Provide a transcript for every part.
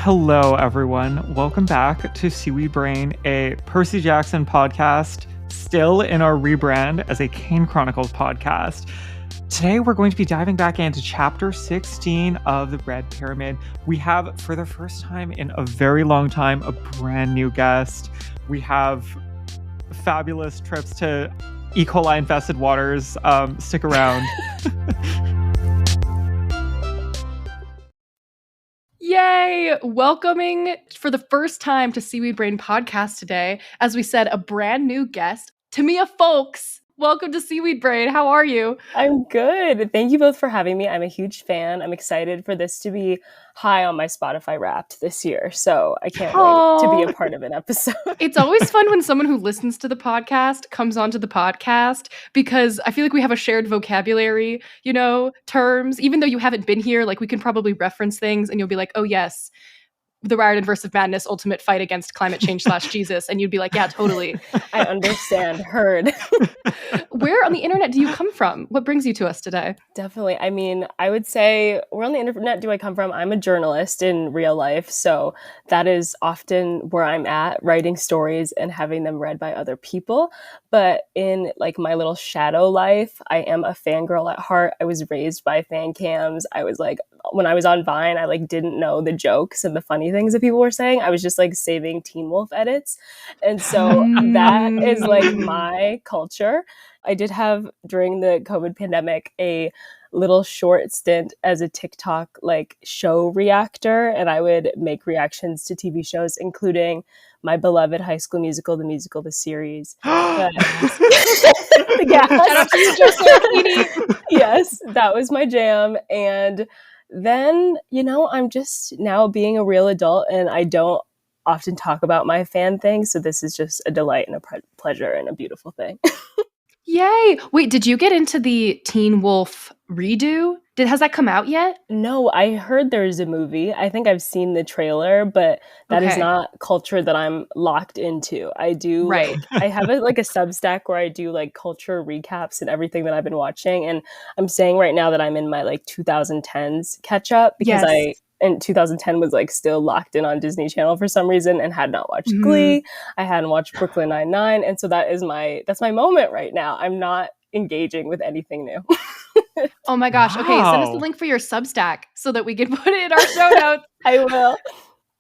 Hello, everyone. Welcome back to Seaweed Brain, a Percy Jackson podcast, still in our rebrand as a Kane Chronicles podcast. Today, we're going to be diving back into Chapter 16 of the Red Pyramid. We have, for the first time in a very long time, a brand new guest. We have fabulous trips to E. coli-infested waters. Stick around. Yay! Welcoming for the first time to Seaweed Brain podcast today, as we said, a brand new guest, Tamia Fowlkes. Welcome to Seaweed Brain. How are you? I'm good. Thank you both for having me. I'm a huge fan. I'm excited for this to be high on my Spotify Wrapped this year. So I can't wait to be a part of an episode. It's always fun when someone who listens to the podcast comes onto the podcast, because I feel like we have a shared vocabulary, terms. Even though you haven't been here, like we can probably reference things and you'll be like, oh yes, the Riordan Verse of Madness ultimate fight against climate change / Jesus. And you'd be like, yeah, totally. I understand. Heard. Where on the internet do you come from? What brings you to us today? Definitely. I mean, I would say, where on the internet do I come from? I'm a journalist in real life. So that is often where I'm at, writing stories and having them read by other people. But in like my little shadow life, I am a fangirl at heart. I was raised by fan cams. I was like, when I was on Vine, I like didn't know the jokes and the funny things that people were saying. I was just like saving Teen Wolf edits. And so that is like my culture. I did have, during the COVID pandemic, a little short stint as a TikTok like show reactor, and I would make reactions to TV shows, including my beloved High School Musical, the series. Shout out to you, Joe. Yes, that was my jam. And then, I'm just now being a real adult, and I don't often talk about my fan thing. So this is just a delight and a pleasure and a beautiful thing. Yay! Wait, did you get into the Teen Wolf redo? Has that come out yet? No, I heard there's a movie. I think I've seen the trailer, but that is not culture that I'm locked into. I do, right. I have a Substack where I do like culture recaps and everything that I've been watching. And I'm saying right now that I'm in my like 2010s catch up, because in 2010 was like still locked in on Disney Channel for some reason and had not watched Glee. I hadn't watched Brooklyn Nine-Nine. And so that's my moment right now. I'm not engaging with anything new. Oh my gosh. Wow. Okay, send us the link for your Substack so that we can put it in our show notes. I will.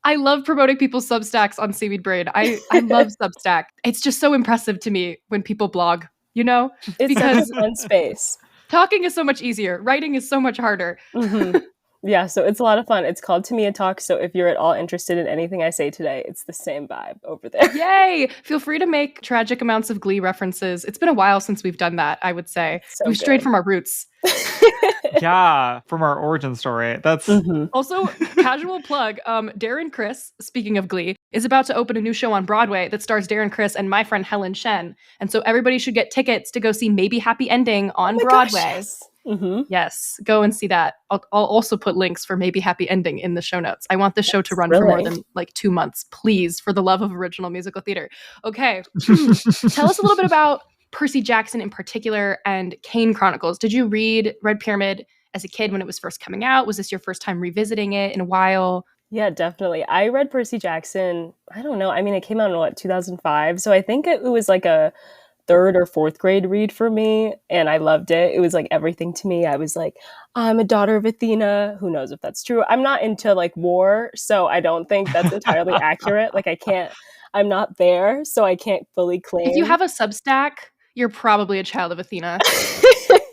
I love promoting people's Substacks on Seaweed Brain. I love Substack. It's just so impressive to me when people blog, It's because such a fun space. Talking is so much easier. Writing is so much harder. Mm-hmm. Yeah, so it's a lot of fun. It's called Tamia Talks, so if you're at all interested in anything I say today, it's the same vibe over there. Yay! Feel free to make tragic amounts of Glee references. It's been a while since we've done that, I would say. So we've strayed from our roots. Yeah, from our origin story. That's Also, casual plug, Darren Criss, speaking of Glee, is about to open a new show on Broadway that stars Darren Criss and my friend Helen Shen. And so everybody should get tickets to go see Maybe Happy Ending on Broadway. Gosh, yes. Mm-hmm. Yes, go and see that. I'll also put links for Maybe Happy Ending in the show notes. I want this show to run for more than like 2 months, please, for the love of original musical theater. Okay, tell us a little bit about Percy Jackson in particular and Kane Chronicles. Did you read Red Pyramid as a kid when it was first coming out? Was this your first time revisiting it in a while? Yeah, definitely. I read Percy Jackson, I don't know. I mean, it came out in 2005. So I think it was like a third or fourth grade read for me, and I loved it. It was like everything to me. I was like, I'm a daughter of Athena. Who knows if that's true? I'm not into like war, so I don't think that's entirely accurate. Like I'm not there, so I can't fully claim. If you have a Substack, you're probably a child of Athena.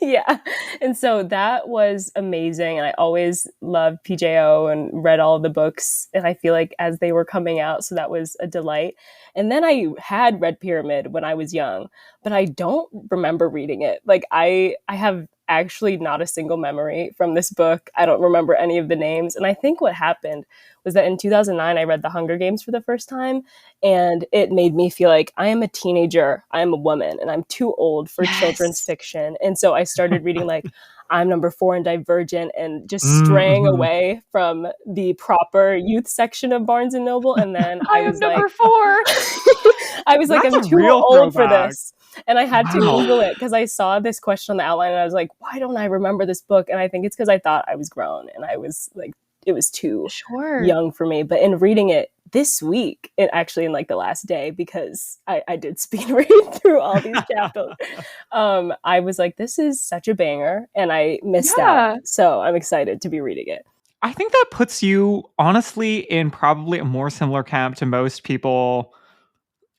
Yeah. And so that was amazing. And I always loved PJO and read all of the books. And I feel like as they were coming out, so that was a delight. And then I had Red Pyramid when I was young, but I don't remember reading it. Like I have actually not a single memory from this book. I don't remember any of the names. And I think what happened was that in 2009, I read The Hunger Games for the first time, and it made me feel like I am a teenager, I am a woman, and I'm too old for children's fiction. And so I started reading like I'm Number 4 and Divergent, and just straying away from the proper youth section of Barnes and Noble. And then I was Number like, 4. I was like, I'm too old for this. And I had to Google it because I saw this question on the outline and I was like, why don't I remember this book? And I think it's because I thought I was grown and I was like it was too Sure. young for me. But in reading it this week, it actually in like the last day, because I did speed read through all these chapters, I was like, this is such a banger, and I missed out. So I'm excited to be reading it. I think that puts you honestly in probably a more similar camp to most people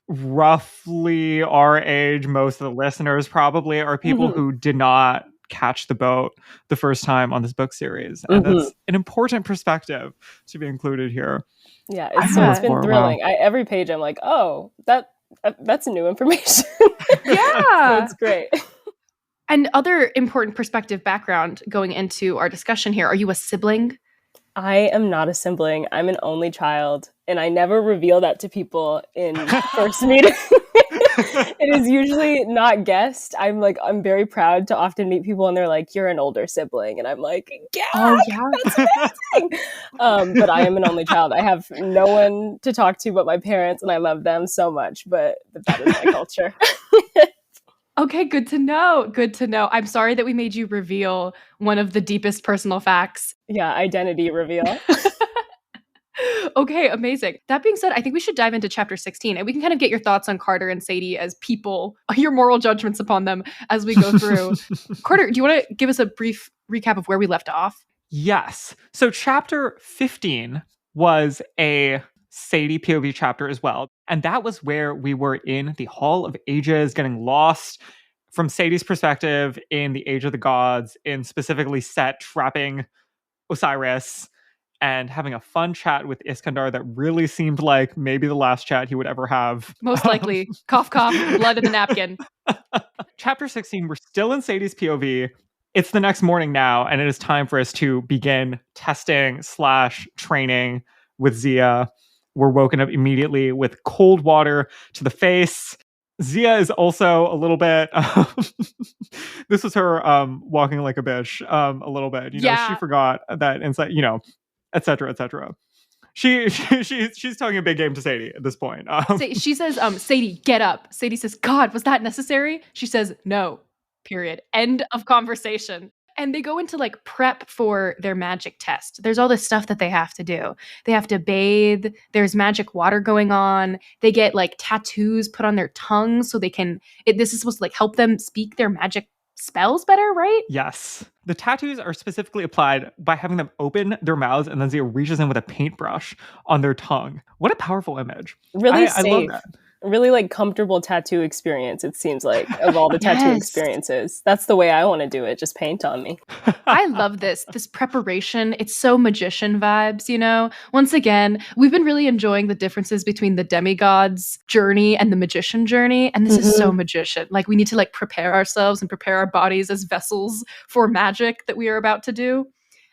roughly our age. Most of the listeners probably are people who did not catch the boat the first time on this book series. And that's an important perspective to be included here. Yeah, it's been thrilling. Wow. Every page I'm like, oh, that's new information. Yeah. So it's great. And other important perspective background going into our discussion here. Are you a sibling? I am not a sibling. I'm an only child, and I never reveal that to people in first meeting. It is usually not guessed. I'm very proud to often meet people, and they're like, "You're an older sibling," and I'm like, "Yeah, that's amazing." But I am an only child. I have no one to talk to but my parents, and I love them so much. But that is my culture. Okay, good to know. Good to know. I'm sorry that we made you reveal one of the deepest personal facts. Yeah, identity reveal. Okay, amazing. That being said, I think we should dive into chapter 16, and we can kind of get your thoughts on Carter and Sadie as people, your moral judgments upon them as we go through. Carter, do you want to give us a brief recap of where we left off? Yes. So chapter 15 was a Sadie POV chapter as well. And that was where we were in the Hall of Ages, getting lost from Sadie's perspective in the Age of the Gods, in specifically Set trapping Osiris and having a fun chat with Iskandar that really seemed like maybe the last chat he would ever have. Most likely. Cough, cough, blood in the napkin. Chapter 16, we're still in Sadie's POV. It's the next morning now, and it is time for us to begin testing/training with Zia. We're woken up immediately with cold water to the face. Zia is also a little bit this was her walking like a bitch a little bit. You know, she forgot that inside, you know, etc., etc. She's talking a big game to Sadie at this point. She says, Sadie, get up. Sadie says, God, was that necessary? She says, no, period. End of conversation. And they go into like prep for their magic test. There's all this stuff that they have to do. They have to bathe. There's magic water going on. They get like tattoos put on their tongues so they can, this is supposed to like help them speak their magic spells better, right? Yes. The tattoos are specifically applied by having them open their mouths, and then Zia reaches in with a paintbrush on their tongue. What a powerful image. Really safe. I love that. Really like comfortable tattoo experience, it seems like, of all the tattoo experiences. That's the way I want to do it. Just paint on me. I love this preparation. It's so magician vibes, you know? Once again, we've been really enjoying the differences between the demigod's journey and the magician journey. And this is so magician. Like, we need to like prepare ourselves and prepare our bodies as vessels for magic that we are about to do.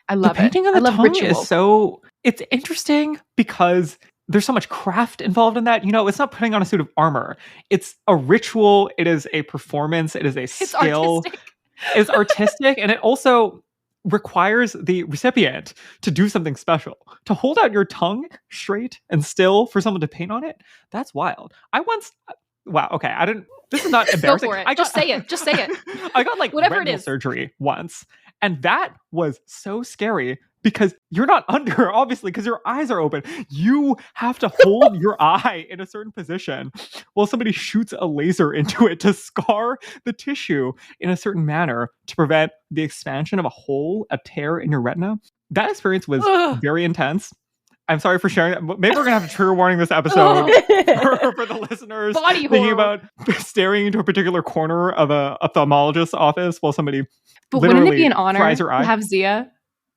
I love the painting it. On the I love tongue ritual. Is so, it's interesting because there's so much craft involved in that. You know, it's not putting on a suit of armor. It's a ritual. It is a performance. It is a skill. It's artistic. And it also requires the recipient to do something special. To hold out your tongue straight and still for someone to paint on it, that's wild. Wow, okay. This is not embarrassing. Go for it. Just say it. Just say it. I got like whatever retinal it is. surgery once. And that was so scary because you're not under, obviously, because your eyes are open. You have to hold your eye in a certain position while somebody shoots a laser into it to scar the tissue in a certain manner to prevent the expansion of a hole, a tear in your retina. That experience was very intense. I'm sorry for sharing that. Maybe we're going to have a trigger warning this episode for the listeners Body thinking horror. about staring into a particular corner of a ophthalmologist's office while somebody But wouldn't it be an fries honor her eye. to have Zia?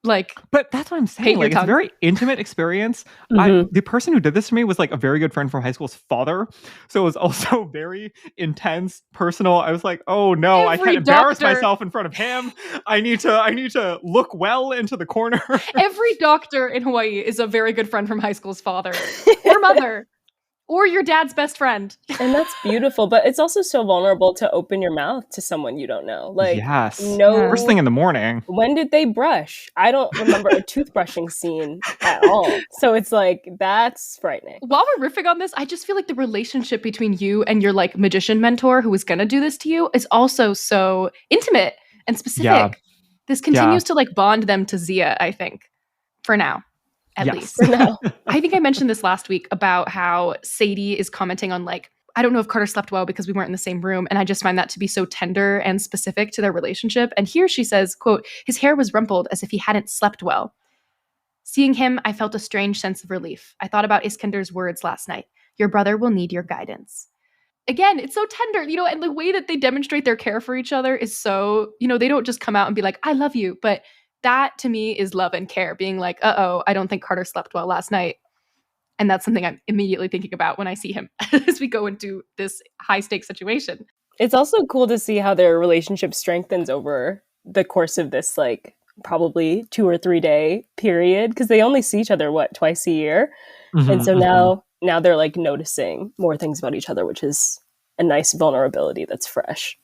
Like, but that's what I'm saying. Like, it's a very intimate experience. The person who did this to me was like a very good friend from high school's father. So it was also very intense, personal. I was like, oh no, I can't embarrass myself in front of him. I need to look well into the corner. Every doctor in Hawaii is a very good friend from high school's father or mother. Or your dad's best friend. And that's beautiful, but it's also so vulnerable to open your mouth to someone you don't know. Like, first thing in the morning. When did they brush? I don't remember a toothbrushing scene at all. So it's like, that's frightening. While we're riffing on this, I just feel like the relationship between you and your like magician mentor who is going to do this to you is also so intimate and specific. This continues to like bond them to Zia, I think. For now. At Yes. least. For now. I think I mentioned this last week about how Sadie is commenting on like, I don't know if Carter slept well because we weren't in the same room. And I just find that to be so tender and specific to their relationship. And here she says, quote, his hair was rumpled as if he hadn't slept well. Seeing him, I felt a strange sense of relief. I thought about Iskandar's words last night. Your brother will need your guidance. Again, it's so tender, and the way that they demonstrate their care for each other is so, they don't just come out and be like, I love you. But that to me is love and care, being like, I don't think Carter slept well last night. And that's something I'm immediately thinking about when I see him as we go into this high stakes situation. It's also cool to see how their relationship strengthens over the course of this, like, probably 2 or 3 day period, because they only see each other, twice a year. Mm-hmm, and so now they're like noticing more things about each other, which is a nice vulnerability that's fresh.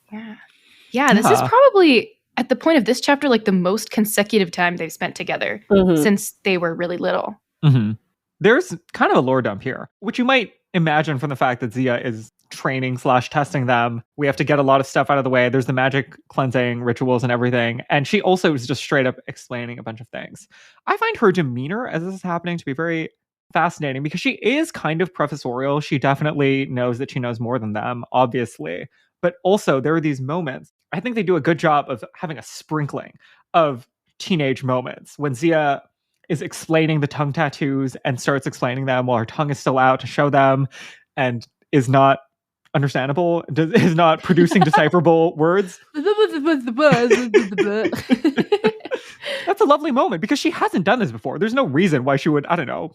Yeah, this is probably, at the point of this chapter, like the most consecutive time they've spent together since they were really little. Mm-hmm. There's kind of a lore dump here, which you might imagine from the fact that Zia is training/testing them. We have to get a lot of stuff out of the way. There's the magic cleansing rituals and everything. And she also is just straight up explaining a bunch of things. I find her demeanor as this is happening to be very fascinating because she is kind of professorial. She definitely knows that she knows more than them, obviously. But also there are these moments. I think they do a good job of having a sprinkling of teenage moments when Zia is explaining the tongue tattoos and starts explaining them while her tongue is still out to show them and is not understandable, is not producing decipherable words. That's a lovely moment because she hasn't done this before. There's no reason why she would, I don't know,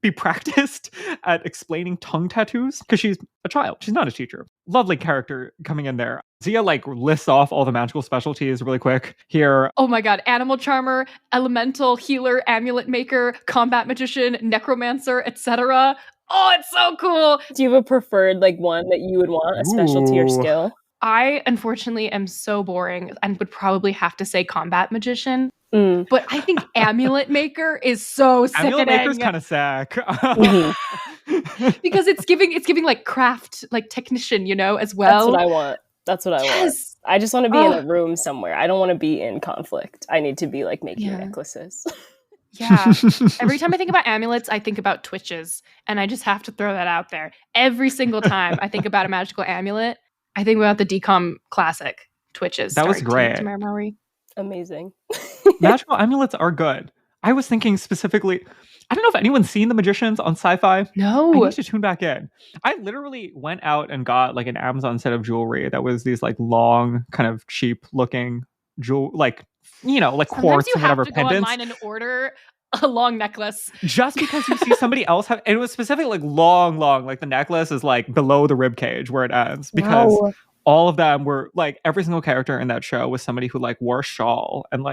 be practiced at explaining tongue tattoos because she's a child. She's not a teacher. Lovely character coming in there. Zia lists off all the magical specialties really quick here. Oh my god, animal charmer, elemental healer, amulet maker, combat magician, necromancer, etc. Oh, it's so cool. Do you have a preferred one that you would want, a specialty or skill? I unfortunately am so boring and would probably have to say combat magician. But I think amulet maker is so sickening. Amulet maker's kind of sack. Because it's giving like craft, like technician, as well. That's what I want. I just want to be in a room somewhere. I don't want to be in conflict. I need to be making necklaces. Yeah. Every time I think about amulets, I think about Twitches. And I just have to throw that out there. Every single time I think about a magical amulet, I think about the DCOM classic Twitches. That was great. Amazing. Magical amulets are good. I was thinking specifically, I don't know if anyone's seen The Magicians on Sci-Fi. No. I need to tune back in. I literally went out and got an Amazon set of jewelry that was these long, kind of cheap looking jewel, quartz and whatever pendants. Sometimes you have to go online and order a long necklace. Just because you see somebody else have, and it was specifically long, the necklace is below the rib cage where it ends because all of them were every single character in that show was somebody who wore a shawl and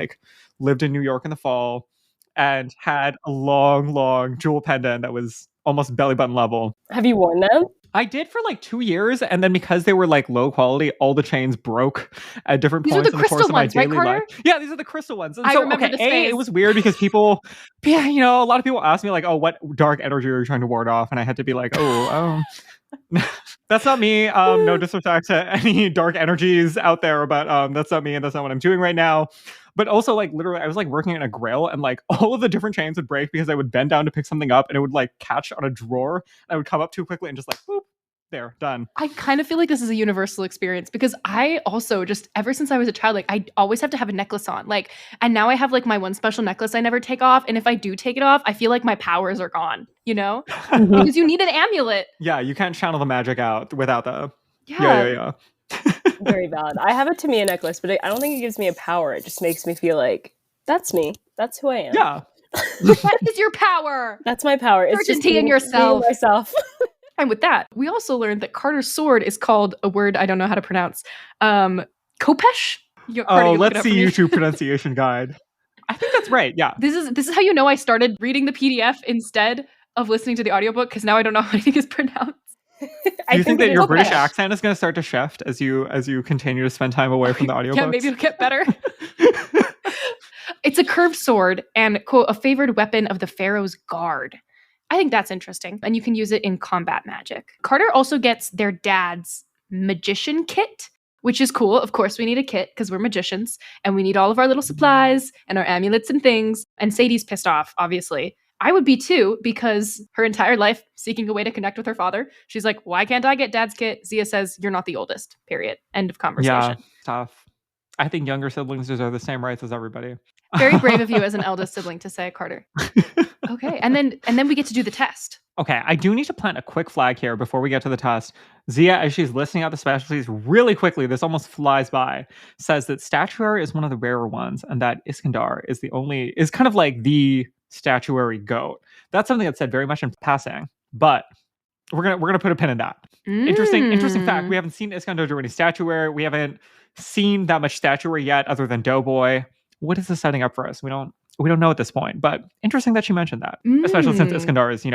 lived in New York in the fall and had a long jewel pendant that was almost belly button level. Have you worn them? I did for 2 years, and then because they were low quality, all the chains broke at different points in the course of my daily life. Yeah, these are the crystal ones. And I remember this phase. It was weird because people, a lot of people asked me what dark energy are you trying to ward off? And I had to be that's not me. No disrespect to any dark energies out there, but that's not me, and that's not what I'm doing right now. But also, literally, I was working in a grill, and all of the different chains would break because I would bend down to pick something up, and it would catch on a drawer, and I would come up too quickly and just boop. There, done. I kind of feel like this is a universal experience because I also just ever since I was a child, I always have to have a necklace on. And now I have my one special necklace I never take off. And if I do take it off, I feel like my powers are gone, because you need an amulet. Yeah, you can't channel the magic out without the. Yeah. Very valid. I have a Tamia necklace, but I don't think it gives me a power. It just makes me feel like that's me. That's who I am. Yeah. That is your power. That's my power. It's just being yourself. Being myself. And with that, we also learned that Carter's sword is called a word I don't know how to pronounce. Kopesh? Let's see YouTube pronunciation guide. I think that's right. Yeah. This is how you know I started reading the PDF instead of listening to the audiobook because now I don't know how anything is pronounced. Do you think that your British accent is going to start to shift as you continue to spend time away from the audiobooks? Yeah, maybe it'll get better. It's a curved sword and, quote, a favored weapon of the Pharaoh's guard. I think that's interesting. And you can use it in combat magic. Carter also gets their dad's magician kit, which is cool. Of course, we need a kit because we're magicians and we need all of our little supplies and our amulets and things. And Sadie's pissed off, obviously. I would be too, because her entire life seeking a way to connect with her father. She's like, why can't I get dad's kit? Zia says, you're not the oldest, period. End of conversation. Yeah, tough. I think younger siblings deserve the same rights as everybody. Very brave of you as an eldest sibling to say, Carter. Okay, and then we get to do the test. Okay, I do need to plant a quick flag here before we get to the test. Zia, as she's listing out the specialties really quickly, this almost flies by, says that statuary is one of the rarer ones, and that Iskandar is kind of like the statuary goat. That's something that's said very much in passing, but we're gonna put a pin in that. Interesting fact. We haven't seen Iskandar do any statuary. We haven't seen that much statuary yet, other than Doughboy. What is this setting up for us? We don't know at this point, but interesting that she mentioned that, especially since Iskandar is,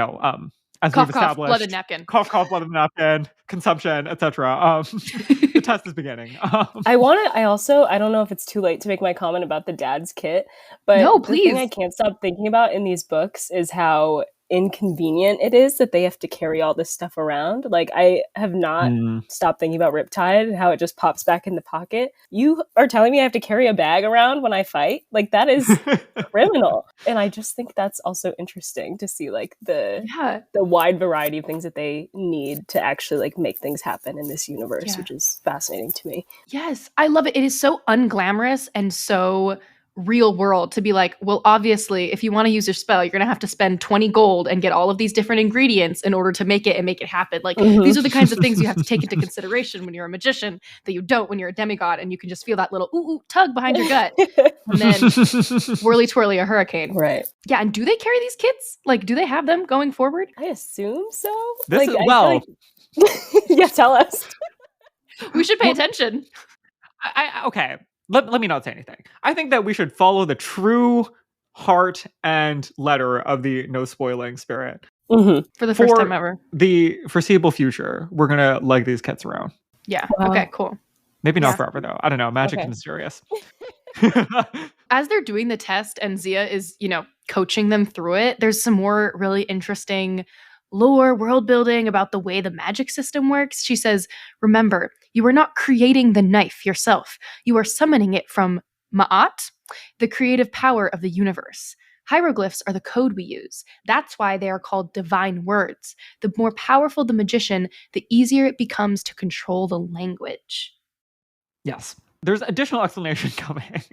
as cough, we've established, blooded napkin, cough, blooded napkin, consumption, etc. The test is beginning. I don't know if it's too late to make my comment about the dad's kit, but no, please. The thing I can't stop thinking about in these books is how inconvenient it is that they have to carry all this stuff around. Like, I have not stopped thinking about Riptide and how it just pops back in the pocket. You are telling me I have to carry a bag around when I fight? Like, that is criminal. And I just think that's also interesting to see, like, the wide variety of things that they need to actually, like, make things happen in this universe, which is fascinating to me. Yes, I love it. It is so unglamorous and so real world to be like, well, obviously, if you want to use your spell, you're going to have to spend 20 gold and get all of these different ingredients in order to make it happen. Like, these are the kinds of things you have to take into consideration when you're a magician that you don't when you're a demigod, and you can just feel that little ooh tug behind your gut, and then whirly twirly a hurricane. Right. Yeah, and do they carry these kits? Like, do they have them going forward? I assume so. Yeah, tell us. We should pay attention. Okay. Let me not say anything. I think that we should follow the true heart and letter of the no spoiling spirit. For the first time ever. The foreseeable future, we're going to lug these kits around. Yeah. Wow. Okay, cool. Maybe not forever, though. I don't know. Magic is mysterious. As they're doing the test and Zia is, coaching them through it, there's some more really interesting lore, world building about the way the magic system works. She says, remember, you are not creating the knife yourself. You are summoning it from Ma'at, the creative power of the universe. Hieroglyphs are the code we use. That's why they are called divine words. The more powerful the magician, the easier it becomes to control the language. Yes. There's additional explanation coming.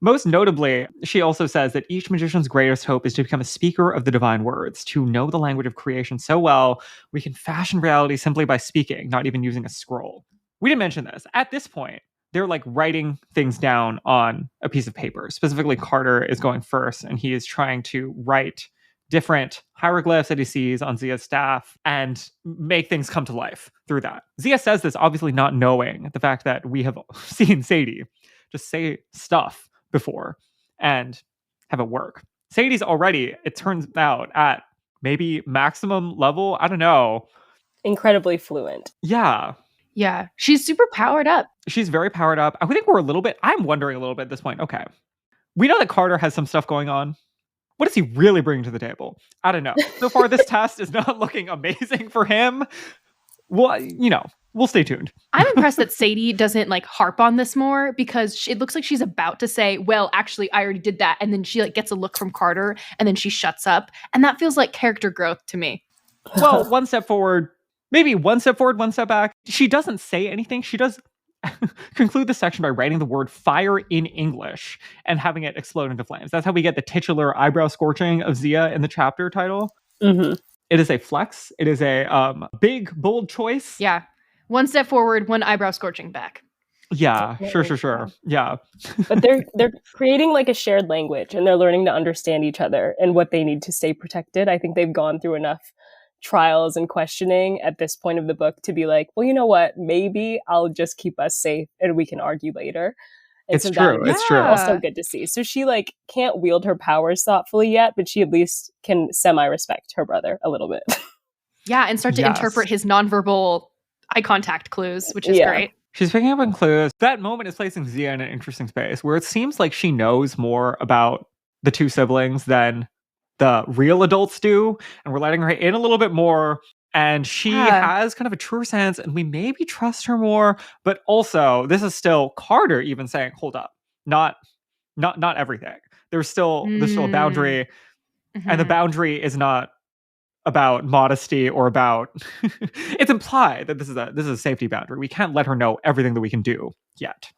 Most notably, she also says that each magician's greatest hope is to become a speaker of the divine words, to know the language of creation so well, we can fashion reality simply by speaking, not even using a scroll. We didn't mention this. At this point, they're like writing things down on a piece of paper. Specifically, Carter is going first, and he is trying to write different hieroglyphs that he sees on Zia's staff and make things come to life through that. Zia says this obviously not knowing the fact that we have seen Sadie just say stuff before and have it work. Sadie's already, it turns out, at maybe maximum level. I don't know. Incredibly fluent. Yeah. Yeah. She's super powered up. She's very powered up. I think I'm wondering a little bit at this point. Okay. We know that Carter has some stuff going on. What does he really bring to the table? I don't know. So far, this test is not looking amazing for him. Well, we'll stay tuned. I'm impressed that Sadie doesn't harp on this more, because it looks like she's about to say, well, actually, I already did that. And then she gets a look from Carter and then she shuts up. And that feels like character growth to me. Well, one step forward, maybe one step forward, one step back. She doesn't say anything. She does conclude the section by writing the word fire in English and having it explode into flames. That's how we get the titular eyebrow scorching of Zia in the chapter title. Mm-hmm. It is a flex. It is a big, bold choice. Yeah. One step forward, one eyebrow scorching back. Yeah, sure. Yeah. But they're creating a shared language, and they're learning to understand each other and what they need to stay protected. I think they've gone through enough trials and questioning at this point of the book to be like, well, you know what? Maybe I'll just keep us safe and we can argue later. And it's true. It's true. Also good to see. So she can't wield her powers thoughtfully yet, but she at least can semi-respect her brother a little bit. Yeah, and start to interpret his nonverbal eye contact clues, which is great. She's picking up on clues. That moment is placing Zia in an interesting space where it seems like she knows more about the two siblings than the real adults do, and we're letting her in a little bit more. And she has kind of a truer sense, and we maybe trust her more. But also, this is still Carter even saying, hold up, not everything. There's still a boundary, and the boundary is not about modesty or about it's implied that this is a safety boundary. We can't let her know everything that we can do yet.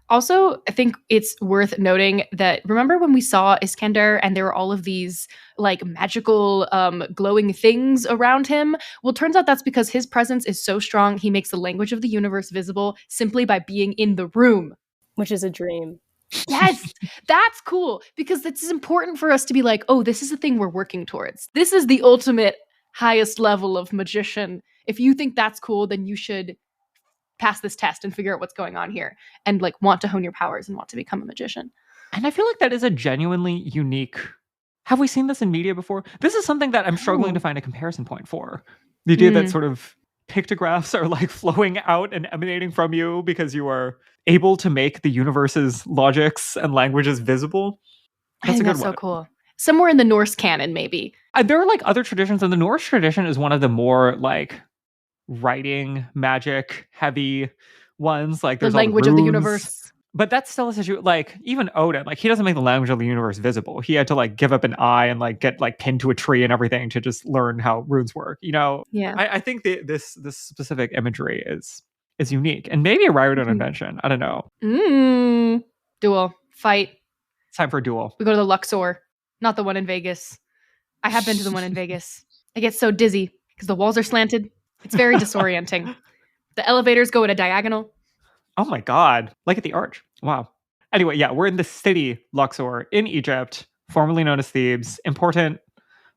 Also, I think it's worth noting that remember when we saw Iskandar and there were all of these like magical glowing things around him? Well, turns out that's because his presence is so strong, he makes the language of the universe visible simply by being in the room. Which is a dream. Yes, that's cool because it's important for us to be like, oh, this is the thing we're working towards. This is the ultimate highest level of magician. If you think that's cool, then you should pass this test and figure out what's going on here and like want to hone your powers and want to become a magician. And I feel like that is a genuinely unique. Have we seen this in media before? This is something that I'm struggling to find a comparison point for. The idea that sort of pictographs are like flowing out and emanating from you because you are able to make the universe's logics and languages visible. That's a good one. So cool. Somewhere in the Norse canon, maybe. There are like other traditions, and the Norse tradition is one of the more like writing magic heavy ones. Like there's the language of the universe. But that's still a issue. Like even Odin, like he doesn't make the language of the universe visible. He had to like give up an eye and like get like pinned to a tree and everything to just learn how runes work. You know, yeah. I think this specific imagery is unique and maybe a Riordan invention. I don't know. Duel fight. It's time for a duel. We go to the Luxor, not the one in Vegas. I have been to the one in Vegas. I get so dizzy because the walls are slanted. It's very disorienting. The elevators go at a diagonal. Oh my God. Like at the arch. Wow. Anyway, yeah, we're in the city Luxor in Egypt, formerly known as Thebes. Important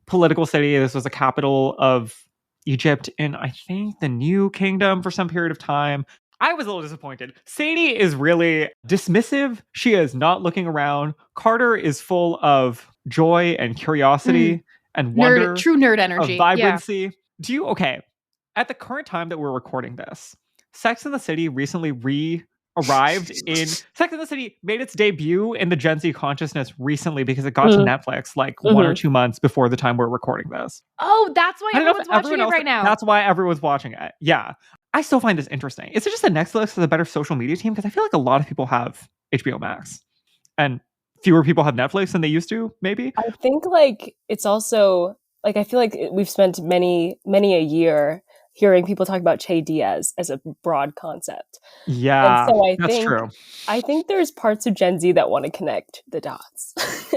political city. This was a capital of Egypt in, I think, the New Kingdom for some period of time. I was a little disappointed. Sadie is really dismissive. She is not looking around. Carter is full of joy and curiosity and wonder. True nerd energy. Of vibrancy. Yeah. Okay. At the current time that we're recording this, Sex and the City recently arrived in Sex and the City made its debut in the Gen Z consciousness recently because it got to Netflix like 1 or 2 months before the time we're recording this. Oh, that's why everyone's watching it right now. That's why everyone's watching it. Yeah. I still find this interesting. Is it just that Netflix is a better social media team? Because I feel like a lot of people have HBO Max and fewer people have Netflix than they used to, maybe. I think like it's also like I feel like we've spent many a year hearing people talk about Che Diaz as a broad concept. Yeah, and so that's true. I think there's parts of Gen Z that want to connect the dots.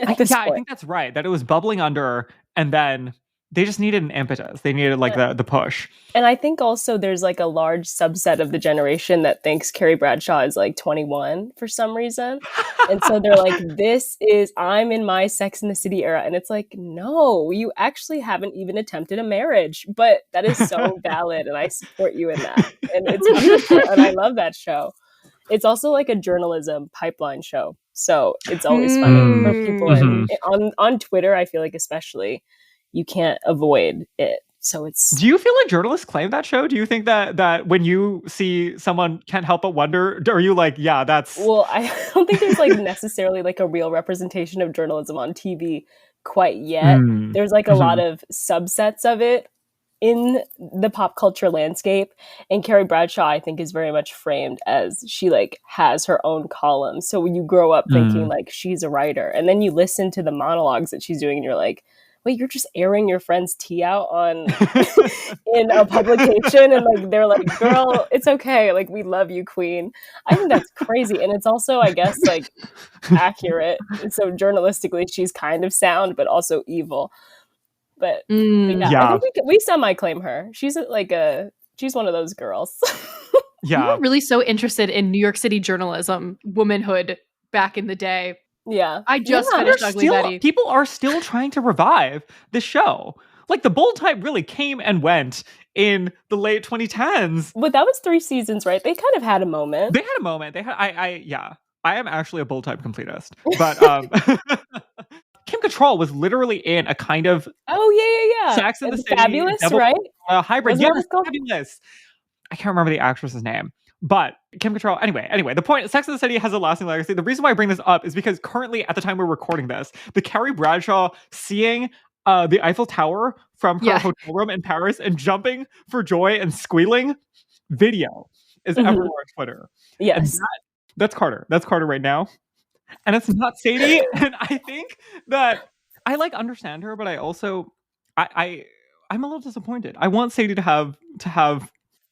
I think that's right. That it was bubbling under, and then they just needed an impetus. They needed like the push. And I think also there's like a large subset of the generation that thinks Carrie Bradshaw is like 21 for some reason. And so they're like, I'm in my Sex and the City era. And it's like, no, you actually haven't even attempted a marriage. But that is so valid. And I support you in that. And it's beautiful. And I love that show. It's also like a journalism pipeline show. So it's always fun for people. And on Twitter, I feel like especially, you can't avoid it. So it's. Do you feel like journalists claim that show? Do you think that when you see someone can't help but wonder, are you like, yeah, that's. Well, I don't think there's like necessarily like a real representation of journalism on TV quite yet. There's like a lot of subsets of it in the pop culture landscape. And Carrie Bradshaw, I think, is very much framed as she like has her own column. So when you grow up thinking like she's a writer and then you listen to the monologues that she's doing and you're like, wait, you're just airing your friend's tea out on in a publication, and like they're like, girl, it's okay, like we love you, queen. I think that's crazy. And it's also, I guess, like accurate. And so journalistically she's kind of sound but also evil. But I think we semi-claim her. She's she's one of those girls. Yeah. You were really so interested in New York City journalism, womanhood back in the day. Yeah. I just finished Ugly Betty. People are still trying to revive this show. Like the bold type really came and went in the late 2010s. But that was 3 seasons, right? They kind of had a moment. They had a moment. They had I am actually a bold type completist. But Kim Cattrall was literally in a kind of Sex and the City Fabulous, right? Hybrid. Yeah, Fabulous. I can't remember the actress's name. But Kim Cattrall, anyway, the point, Sex and the City has a lasting legacy. The reason why I bring this up is because currently, at the time we're recording this, the Carrie Bradshaw seeing the Eiffel Tower from her hotel room in Paris and jumping for joy and squealing video is everywhere on Twitter. Yes. And that's Carter. That's Carter right now. And it's not Sadie. And I think that I understand her, but I also I'm a little disappointed. I want Sadie to have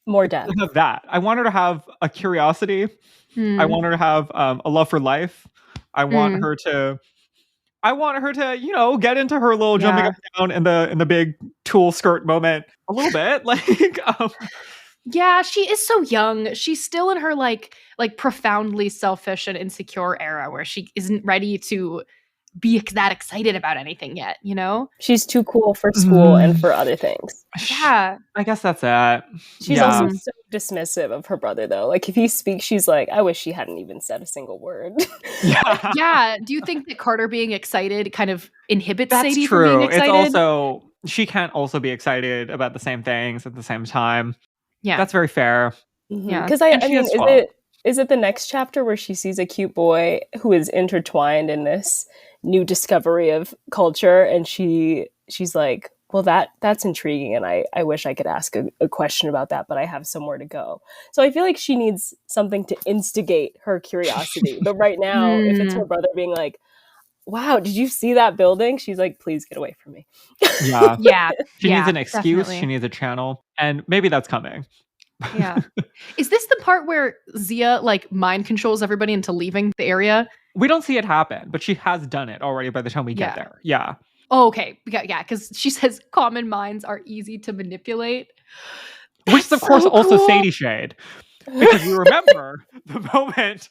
more depth. To have that. I want her to have a curiosity. I want her to have a love for life. I want her to get into her little jumping up and down in the big tulle skirt moment a little bit. Yeah, she is so young. She's still in her like profoundly selfish and insecure era where she isn't ready to be that excited about anything yet, you know? She's too cool for school and for other things. Yeah. I guess that's it. She's also so dismissive of her brother, though. Like, if he speaks, she's like, I wish she hadn't even said a single word. Yeah. Do you think that Carter being excited kind of inhibits that's Sadie true. from being excited? It's also, she can't also be excited about the same things at the same time. Yeah. That's very fair. Yeah. Because I mean, is it the next chapter where she sees a cute boy who is intertwined in this new discovery of culture, and she's like, well, that's intriguing, and I wish I could ask a question about that, but I have somewhere to go. So I feel like she needs something to instigate her curiosity. But right now, if it's her brother being like, wow, did you see that building? She's like, please get away from me. Yeah. Yeah. She needs an excuse. Definitely. She needs a channel. And maybe that's coming. Yeah. Is this the part where Zia mind controls everybody into leaving the area? We don't see it happen, but she has done it already by the time we get there. Yeah. Oh, okay. Yeah, because she says common minds are easy to manipulate. Which is, of course, also Sadie shade. Because you remember the moment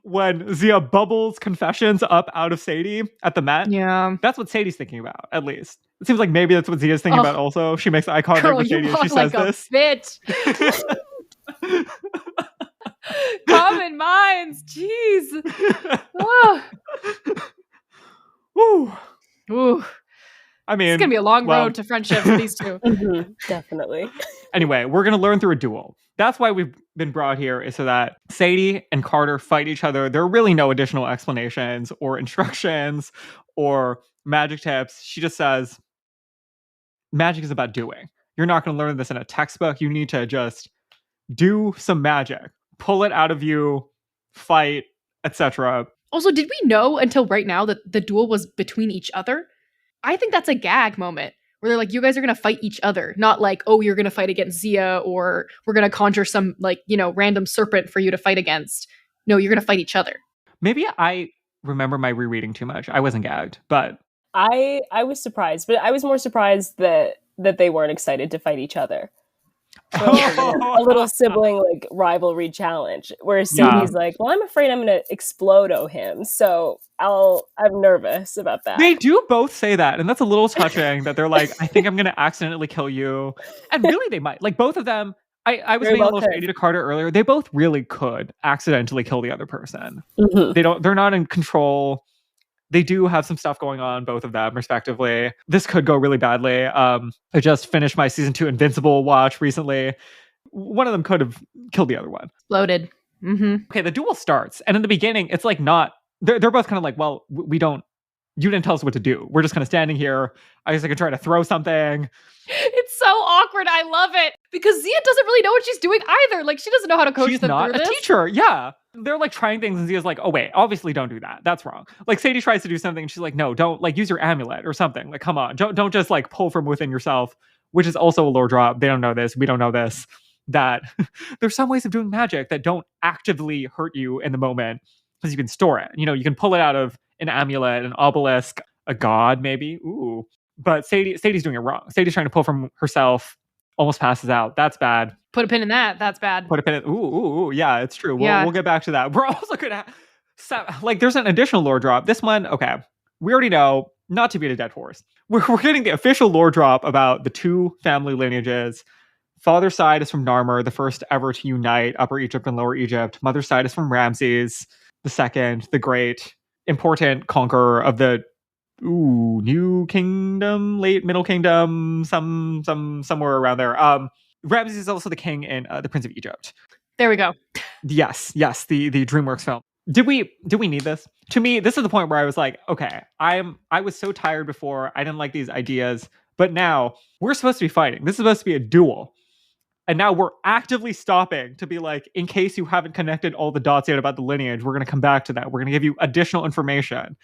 when Zia bubbles confessions up out of Sadie at the Met. Yeah. That's what Sadie's thinking about, at least. It seems like maybe that's what Zia's thinking about also. She makes eye contact with Sadie and she says this. Bitch. Common minds. Jeez. Oh. Woo. Ooh. I mean, it's going to be a long road to friendship with these two. Definitely. Anyway, we're going to learn through a duel. That's why we've been brought here, is so that Sadie and Carter fight each other. There are really no additional explanations or instructions or magic tips. She just says, magic is about doing. You're not going to learn this in a textbook. You need to just do some magic. Pull it out of you, fight, etc. Also, did we know until right now that the duel was between each other? I think that's a gag moment where they're like, you guys are going to fight each other. Not like, oh, you're going to fight against Zia, or we're going to conjure some random serpent for you to fight against. No, you're going to fight each other. Maybe I remember my rereading too much. I wasn't gagged, but I was surprised, but I was more surprised that they weren't excited to fight each other. So a little sibling rivalry challenge where Sadie's like, well, I'm afraid I'm gonna explodo him, so I'm nervous about that. They do both say that, and that's a little touching that they're like, I think I'm gonna accidentally kill you. And really they might. Both of them, I was being a little shady to Carter earlier. They both really could accidentally kill the other person. They're not in control. They do have some stuff going on, both of them, respectively. This could go really badly. I just finished my season 2 Invincible watch recently. One of them could have killed the other one. Exploded. Okay, the duel starts. And in the beginning, it's not... They're both kind of like, well, we don't... You didn't tell us what to do. We're just kind of standing here. I guess I could try to throw something. It's so awkward. I love it. Because Zia doesn't really know what she's doing either. She doesn't know how to coach them through this. She's not a teacher. Yeah. They're trying things and Zia's like, oh wait, obviously don't do that. That's wrong. Sadie tries to do something and she's like, no, don't use your amulet or something. Come on. Don't just pull from within yourself, which is also a lore drop. They don't know this. We don't know this. That there's some ways of doing magic that don't actively hurt you in the moment because you can store it. You can pull it out of an amulet, an obelisk, a god maybe. Ooh. But Sadie's doing it wrong. Sadie's trying to pull from herself, almost passes out. That's bad. Put a pin in that. That's bad. Put a pin in. Ooh, yeah, it's true. We'll get back to that. We're also gonna there's an additional lore drop. This one, okay, we already know, not to beat a dead horse. We're getting the official lore drop about the two family lineages. Father's side is from Narmer, the first ever to unite Upper Egypt and Lower Egypt. Mother's side is from Ramses, the second, the great, important conqueror of the New Kingdom, late Middle Kingdom, somewhere around there. Ramses is also the king in The Prince of Egypt. There we go. Yes, the DreamWorks film. Do we need this? To me, this is the point where I was like, okay, I was so tired before. I didn't like these ideas, but now we're supposed to be fighting. This is supposed to be a duel. And now we're actively stopping to be like, in case you haven't connected all the dots yet about the lineage, we're going to come back to that. We're going to give you additional information.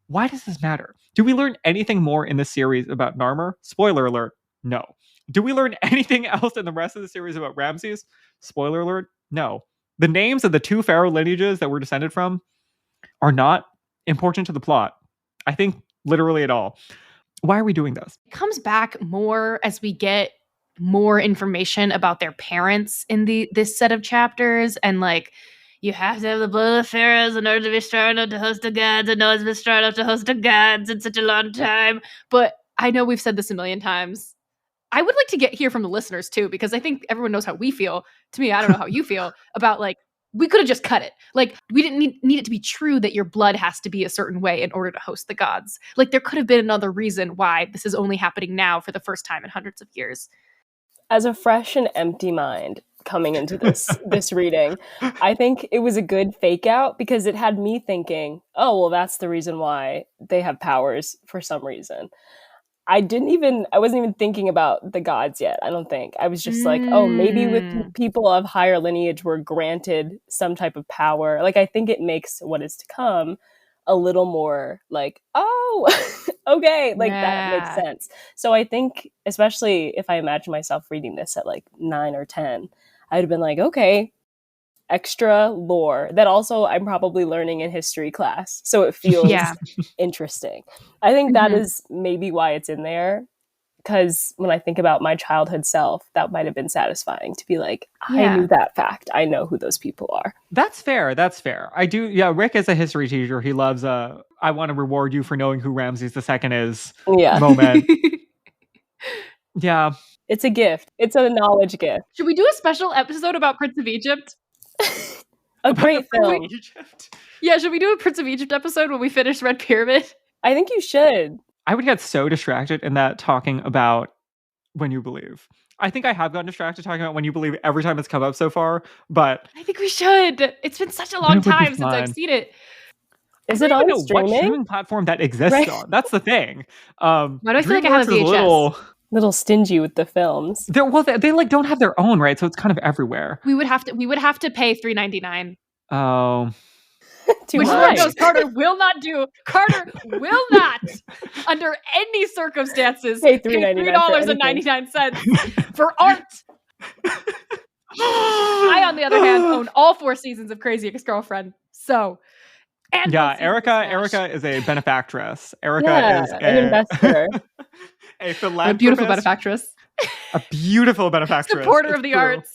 Why does this matter? Do we learn anything more in this series about Narmer? Spoiler alert, no. Do we learn anything else in the rest of the series about Ramses? Spoiler alert, no. The names of the 2 pharaoh lineages that we're descended from are not important to the plot. I think literally at all. Why are we doing this? It comes back more as we get more information about their parents in this set of chapters, and like, you have to have the blood of pharaohs in order to be strong enough to host the gods, and no one's been strong enough to host the gods in such a long time. But I know we've said this a million times. I would like to hear from the listeners too, because I think everyone knows how we feel. To me, I don't know how you feel about, like, we could have just cut it. Like, we didn't need it to be true that your blood has to be a certain way in order to host the gods. Like, there could have been another reason why this is only happening now for the first time in hundreds of years. As a fresh and empty mind coming into this reading, I think it was a good fake out because it had me thinking, oh, well, that's the reason why they have powers for some reason. I wasn't even thinking about the gods yet, I don't think. I was just like, oh, maybe with people of higher lineage were granted some type of power. Like, I think it makes what is to come a little more like, oh, okay, like that makes sense. So I think, especially if I imagine myself reading this at like 9 or 10, I'd have been like, okay, extra lore that also I'm probably learning in history class. So it feels interesting. I think that is maybe why it's in there. Because when I think about my childhood self, that might have been satisfying to be like, I knew that fact. I know who those people are. That's fair. That's fair. I do. Yeah. Rick is a history teacher. He loves I want to reward you for knowing who Ramses II is moment. Yeah. It's a gift. It's a knowledge gift. Should we do a special episode about Prince of Egypt? A great film. Yeah, should we do a Prince of Egypt episode when we finish Red Pyramid? I think you should. I would get so distracted in that talking about When You Believe. I think I have gotten distracted talking about When You Believe every time it's come up so far, but I think we should. It's been such a long time since I've seen it. Is it on streaming? What streaming platform that exists on? That's the thing. Why do I feel like I have a VHS? Little stingy with the films. They like don't have their own, right? So it's kind of everywhere. We would have to pay $3.99. Oh. Which one goes Carter will not do. Carter will not, under any circumstances, pay $3.99 for art. I, on the other hand, own all 4 seasons of Crazy Ex-Girlfriend. So, and Erica is a benefactress. Erica is an investor. A beautiful benefactress. A beautiful benefactress. Supporter of the arts.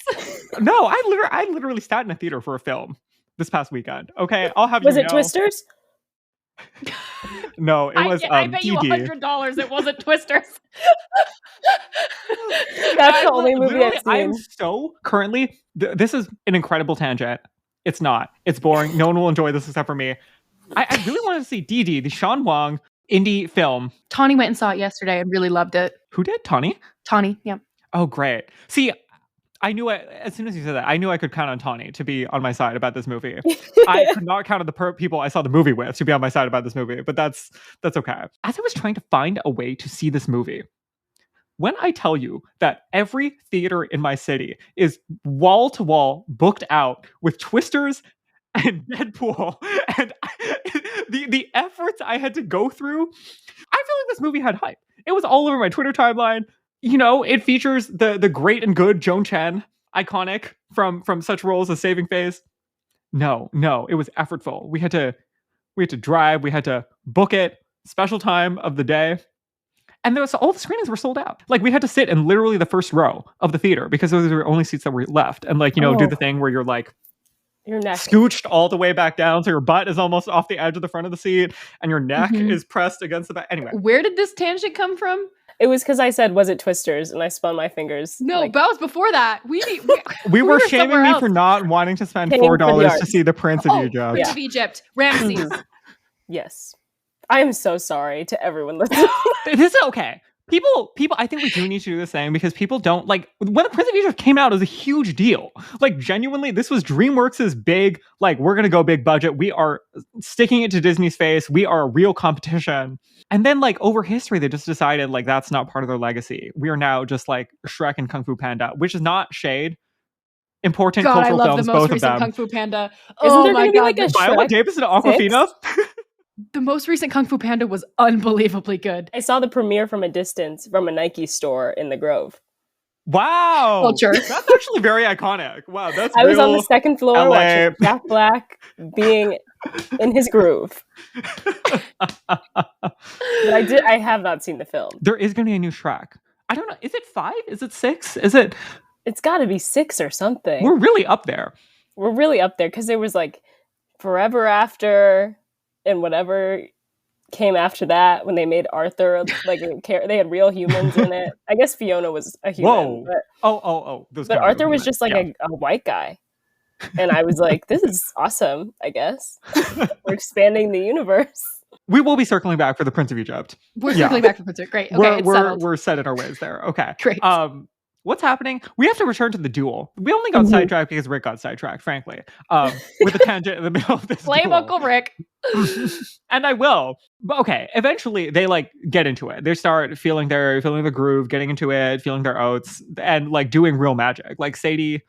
No, I literally sat in a theater for a film this past weekend. Okay, I'll have you know. Was it Twisters? No, it was I bet you $100 it wasn't Twisters. That's the only movie I've seen. I'm so currently this is an incredible tangent. It's not. It's boring. No one will enjoy this except for me. I really wanted to see Dee, the Sean Wong indie film. Tawny went and saw it yesterday and really loved it. Who did? Tawny, yeah. Oh, great. See, I knew as soon as you said that, I knew I could count on Tawny to be on my side about this movie. I could not count on the people I saw the movie with to be on my side about this movie, but that's okay. As I was trying to find a way to see this movie, when I tell you that every theater in my city is wall to wall booked out with Twisters and Deadpool, and the efforts I had to go through, I feel like this movie had hype. It was all over my Twitter timeline. You know, it features the great and good Joan Chen, iconic from such roles as Saving Face. No, it was effortful. We had to drive, we had to book it, special time of the day. And all the screenings were sold out. Like, we had to sit in literally the first row of the theater because those were the only seats that were left. And like, do the thing where you're like, your neck scooched all the way back down, so your butt is almost off the edge of the front of the seat, and your neck is pressed against the back. Anyway, where did this tangent come from? It was because I said, "Was it Twisters?" and I spun my fingers. No, that was before that. We were shaming me for not wanting to spend $4 to see the Prince of Egypt. Prince of Egypt, Ramses. Yes, I am so sorry to everyone listening. This is okay. People, I think we do need to do this thing because people don't like when the Prince of Egypt came out, it was a huge deal. Like, genuinely, this was DreamWorks' big, like, we're gonna go big budget. We are sticking it to Disney's face. We are a real competition. And then, like, over history, they just decided, like, that's not part of their legacy. We are now just like Shrek and Kung Fu Panda, which is not shade. Important God, I cultural love films, the most both of recent them. Kung Fu Panda. Isn't Oh there my gonna be, god, like, a Viola Shrek Davis and Aquafina? the most recent Kung Fu Panda was unbelievably good. I saw the premiere from a distance from a Nike store in the Grove. Wow. Culture. That's actually very iconic. Wow, that's I was on the real second floor LA. watching Jack Black being in his groove. But I have not seen the film. There is going to be a new Shrek. I don't know. Is it 5? Is it 6? Is it? It's got to be 6 or something. We're really up there. We're really up there because there was like Forever After and whatever came after that when they made Arthur like they had real humans in it. I guess Fiona was a human. Whoa. But, Oh. but Arthur was just like a white guy. And I was like, this is awesome, I guess. We're expanding the universe. We will be circling back for the Prince of Egypt. We're circling back for Prince of Egypt. Great. Okay, we're set in our ways there. Okay. Great. What's happening? We have to return to the duel. We only got sidetracked because Rick got sidetracked, frankly. With a tangent in the middle of this Blame duel. Uncle Rick. And I will. But okay, eventually they like get into it. They start feeling the groove, getting into it, feeling their oats, and like doing real magic. Like Sadie,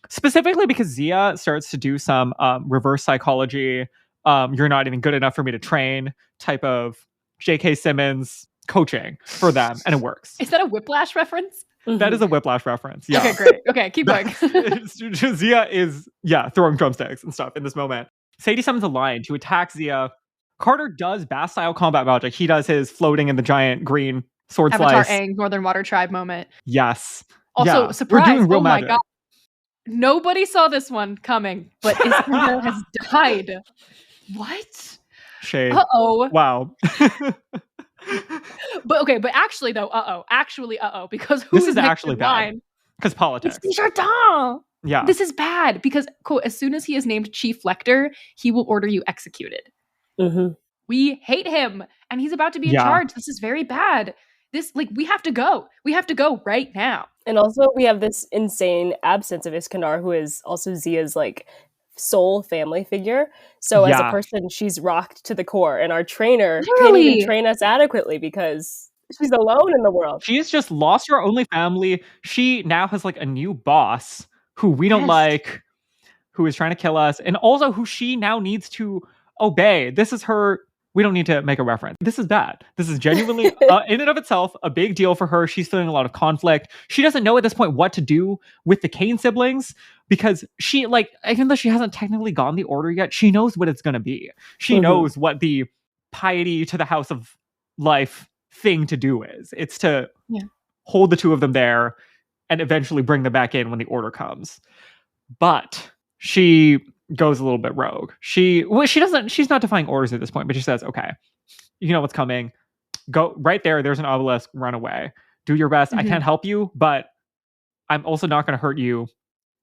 specifically because Zia starts to do some reverse psychology, you're not even good enough for me to train type of J.K. Simmons coaching for them, and it works. Is that a Whiplash reference? That is a Whiplash reference. Yeah. Okay, great. Okay, keep going. Zia is, throwing drumsticks and stuff in this moment. Sadie summons a lion to attack Zia. Carter does Bass-style combat magic. He does his floating in the giant green sword Avatar slice. Aang, Northern Water Tribe moment. Yes. Also, surprise. We're doing real my magic. god. Nobody saw this one coming, but Iskandar has died. What? Shade. Uh-oh. Wow. But actually though, because who this is next actually in bad. line? Because politics. It's Desjardins. Yeah. This is bad because as soon as he is named Chief Lector, he will order you executed. Mm-hmm. We hate him and he's about to be in charge. This is very bad. This, like, we have to go. We have to go right now. And also we have this insane absence of Iskandar, who is also Zia's like sole family figure. So as a person, she's rocked to the core, and our trainer can't even train us adequately because she's alone in the world. She has just lost her only family. She now has like a new boss who we don't like, who is trying to kill us, and also who she now needs to obey. This is her. We don't need to make a reference. This is bad. This is genuinely, in and of itself, a big deal for her. She's feeling a lot of conflict. She doesn't know at this point what to do with the Kane siblings because she, like, even though she hasn't technically gotten the order yet, she knows what it's going to be. She knows what the piety to the House of Life thing to do is. It's to hold the two of them there and eventually bring them back in when the order comes. But she goes a little bit rogue. She's not defying orders at this point, but she says, okay, you know what's coming. Go right there. There's an obelisk. Run away. Do your best. I can't help you, but I'm also not going to hurt you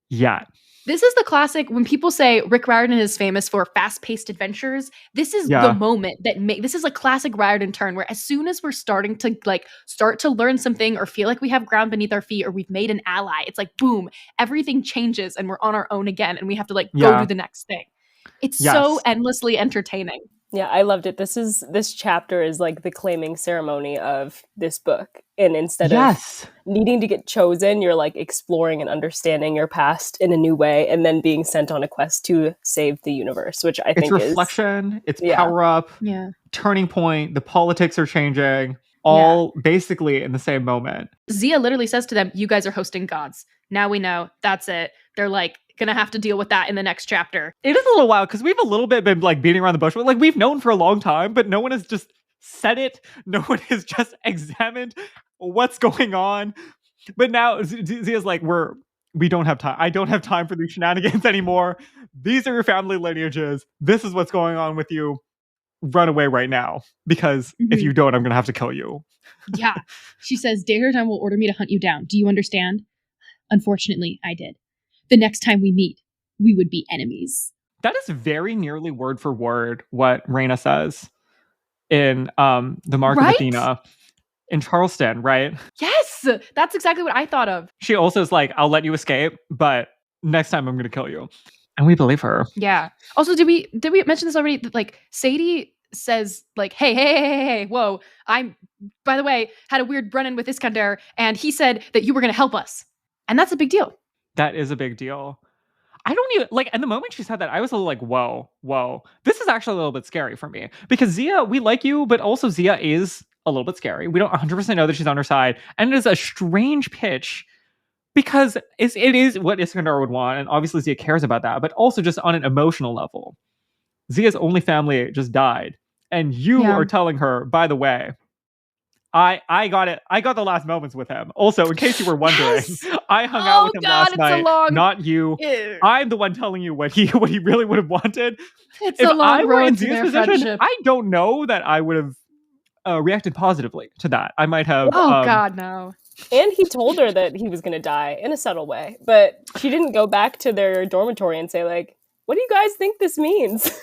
yet. This is the classic, when people say Rick Riordan is famous for fast-paced adventures, this is the moment that this is a classic Riordan turn, where as soon as we're starting to start to learn something or feel like we have ground beneath our feet or we've made an ally, it's like, boom, everything changes and we're on our own again and we have to go do the next thing. It's so endlessly entertaining. Yeah, I loved it. This chapter is like the claiming ceremony of this book. And instead of needing to get chosen, you're like exploring and understanding your past in a new way and then being sent on a quest to save the universe, which I think is... It's reflection, it's power up, turning point, the politics are changing, all basically in the same moment. Zia literally says to them, you guys are hosting gods. Now we know. That's it. They're like, gonna have to deal with that in the next chapter. It is a little wild because we've a little bit been like beating around the bush. Like, we've known for a long time, but no one has just said it. No one has just examined what's going on. But now Zia's like, we don't have time. I don't have time for these shenanigans anymore. These are your family lineages. This is what's going on with you. Run away right now, because if you don't, I'm gonna have to kill you. Yeah. She says, Desjardins will order me to hunt you down. Do you understand? Unfortunately, I did. The next time we meet, we would be enemies. That is very nearly word for word what Reyna says in The Mark of Athena. in Charleston, right? Yes, that's exactly what I thought of. She also is like, I'll let you escape, but next time I'm going to kill you. And we believe her. Yeah. Also, did we mention this already? That, like, Sadie says, like, hey, whoa, I'm, by the way, had a weird run-in with Iskandar, and he said that you were going to help us. And that's a big deal. That is a big deal. I don't even, like, and the moment she said that, I was a little like, whoa. This is actually a little bit scary for me. Because Zia, we like you, but also Zia is a little bit scary. We don't 100% know that she's on her side. And it is a strange pitch because it is what Iskandar would want. And obviously Zia cares about that, but also just on an emotional level. Zia's only family just died. And you are telling her, by the way, I got it. I got the last moments with him. Also, in case you were wondering, I hung out with him last night. Not you. Ew. I'm the one telling you what he really would have wanted. It's If a long I were road in to Zia's their position, friendship. I don't know that I would have reacted positively to that. I might have. Oh God, no. And he told her that he was going to die in a subtle way, but she didn't go back to their dormitory and say, like, what do you guys think this means?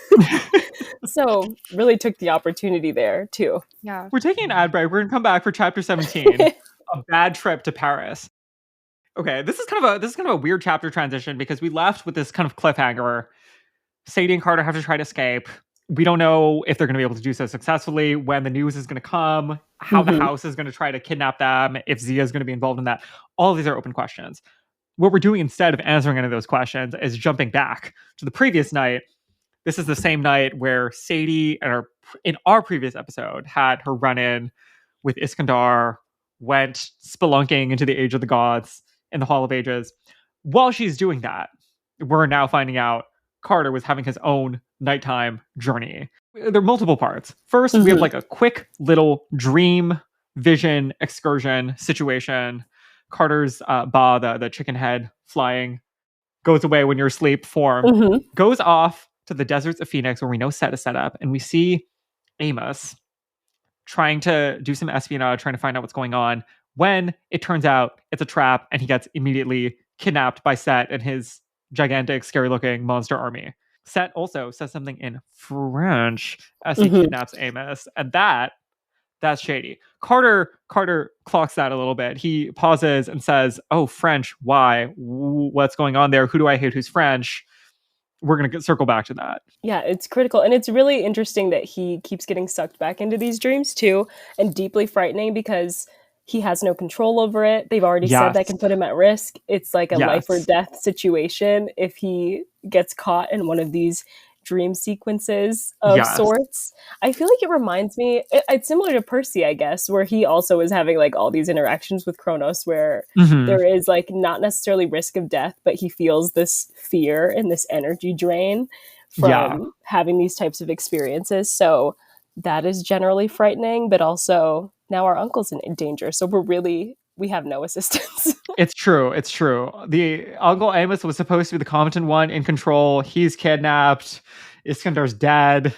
So really took the opportunity there too. Yeah. We're taking an ad break. We're going to come back for chapter 17, a bad trip to Paris. Okay, this is kind of a weird chapter transition because we left with this kind of cliffhanger. Sadie and Carter have to try to escape. We don't know if they're going to be able to do so successfully, when the news is going to come, how the house is going to try to kidnap them, if Zia is going to be involved in that. All of these are open questions. What we're doing instead of answering any of those questions is jumping back to the previous night. This is the same night where Sadie, in our previous episode, had her run-in with Iskandar, went spelunking into the Age of the Gods in the Hall of Ages. While she's doing that, we're now finding out Carter was having his own nighttime journey. There are multiple parts. First, we have like a quick little dream vision excursion situation. Carter's the chicken head flying, goes away when you're asleep form, goes off to the deserts of Phoenix where we know Set is set up, and we see Amos trying to do some espionage, trying to find out what's going on, when it turns out it's a trap and he gets immediately kidnapped by Set and his gigantic, scary-looking monster army. Set also says something in French as he kidnaps Amos, and that's shady. Carter clocks that a little bit. He pauses and says, "Oh, French, why? What's going on there? Who do I hate who's French?" We're going to circle back to that. Yeah, it's critical. And it's really interesting that he keeps getting sucked back into these dreams too, and deeply frightening because he has no control over it. They've already said that can put him at risk. It's like a life or death situation if he gets caught in one of these dream sequences of sorts. I feel like it reminds me, it's similar to Percy, I guess, where he also is having like all these interactions with Kronos where there is like not necessarily risk of death, but he feels this fear and this energy drain from having these types of experiences. So that is generally frightening, but also now our uncle's in danger. So we have no assistance. It's true. The Uncle Amos was supposed to be the competent one in control. He's kidnapped. Iskandar's dead.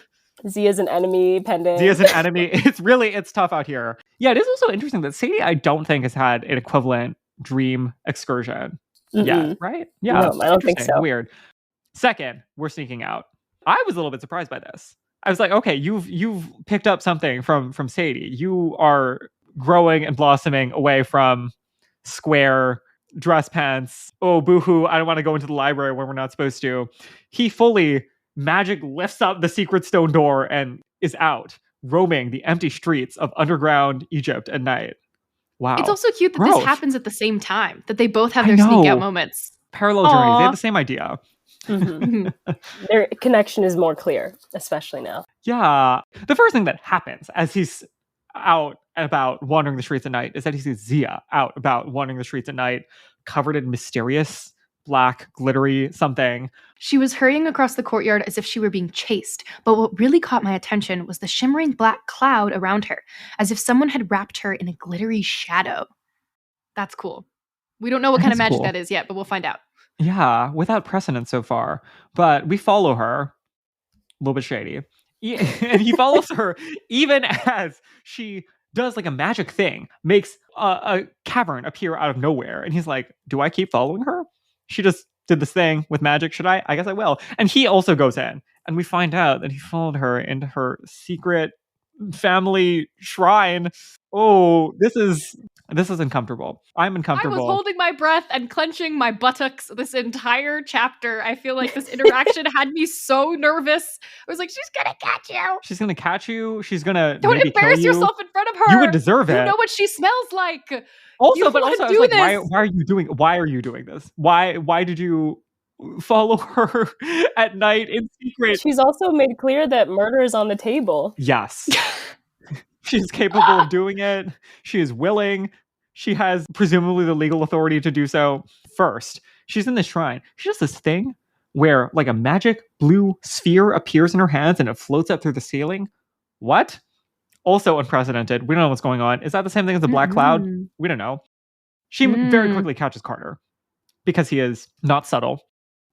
Zia's an enemy pending. It's tough out here. Yeah, it is also interesting that Sadie, I don't think, has had an equivalent dream excursion yet, right? Yeah, no, I don't think so. Weird. Second, we're sneaking out. I was a little bit surprised by this. I was like, okay, you've picked up something from Sadie. You are growing and blossoming away from square dress pants. Oh, boohoo, I don't want to go into the library when we're not supposed to. He fully magic lifts up the secret stone door and is out, roaming the empty streets of underground Egypt at night. Wow. It's also cute that this happens at the same time, that they both have their sneak out moments. Parallel journeys. They have the same idea. Their connection is more clear, especially now. Yeah. The first thing that happens as he's out and about wandering the streets at night is that he sees Zia out about wandering the streets at night, covered in mysterious black glittery something. She was hurrying across the courtyard as if she were being chased, but what really caught my attention was the shimmering black cloud around her, as if someone had wrapped her in a glittery shadow. That's cool. We don't know what kind of magic that is yet, but we'll find out. Yeah, without precedent so far. But we follow her. A little bit shady. And he follows her even as she does like a magic thing, makes a cavern appear out of nowhere. And he's like, do I keep following her? She just did this thing with magic. Should I? I guess I will. And he also goes in. And we find out that he followed her into her secret family shrine. Oh, this is uncomfortable. I'm I uncomfortable. was holding my breath and clenching my buttocks this entire chapter. I feel like this interaction had me so nervous. I was like, she's gonna catch you. She's gonna catch you. She's gonna Don't maybe embarrass kill you. yourself in front of her. You would deserve it. You know what she smells like. Also, You but wanna also, I do was like, this. why are you doing this? Why did you follow her at night in secret? She's also made clear that murder is on the table. Yes. She's capable of doing it. She is willing. She has presumably the legal authority to do so. First, she's in the shrine. She does this thing where like a magic blue sphere appears in her hands and it floats up through the ceiling. What? Also unprecedented. We don't know what's going on. Is that the same thing as the black cloud? We don't know. She very quickly catches Carter because he is not subtle.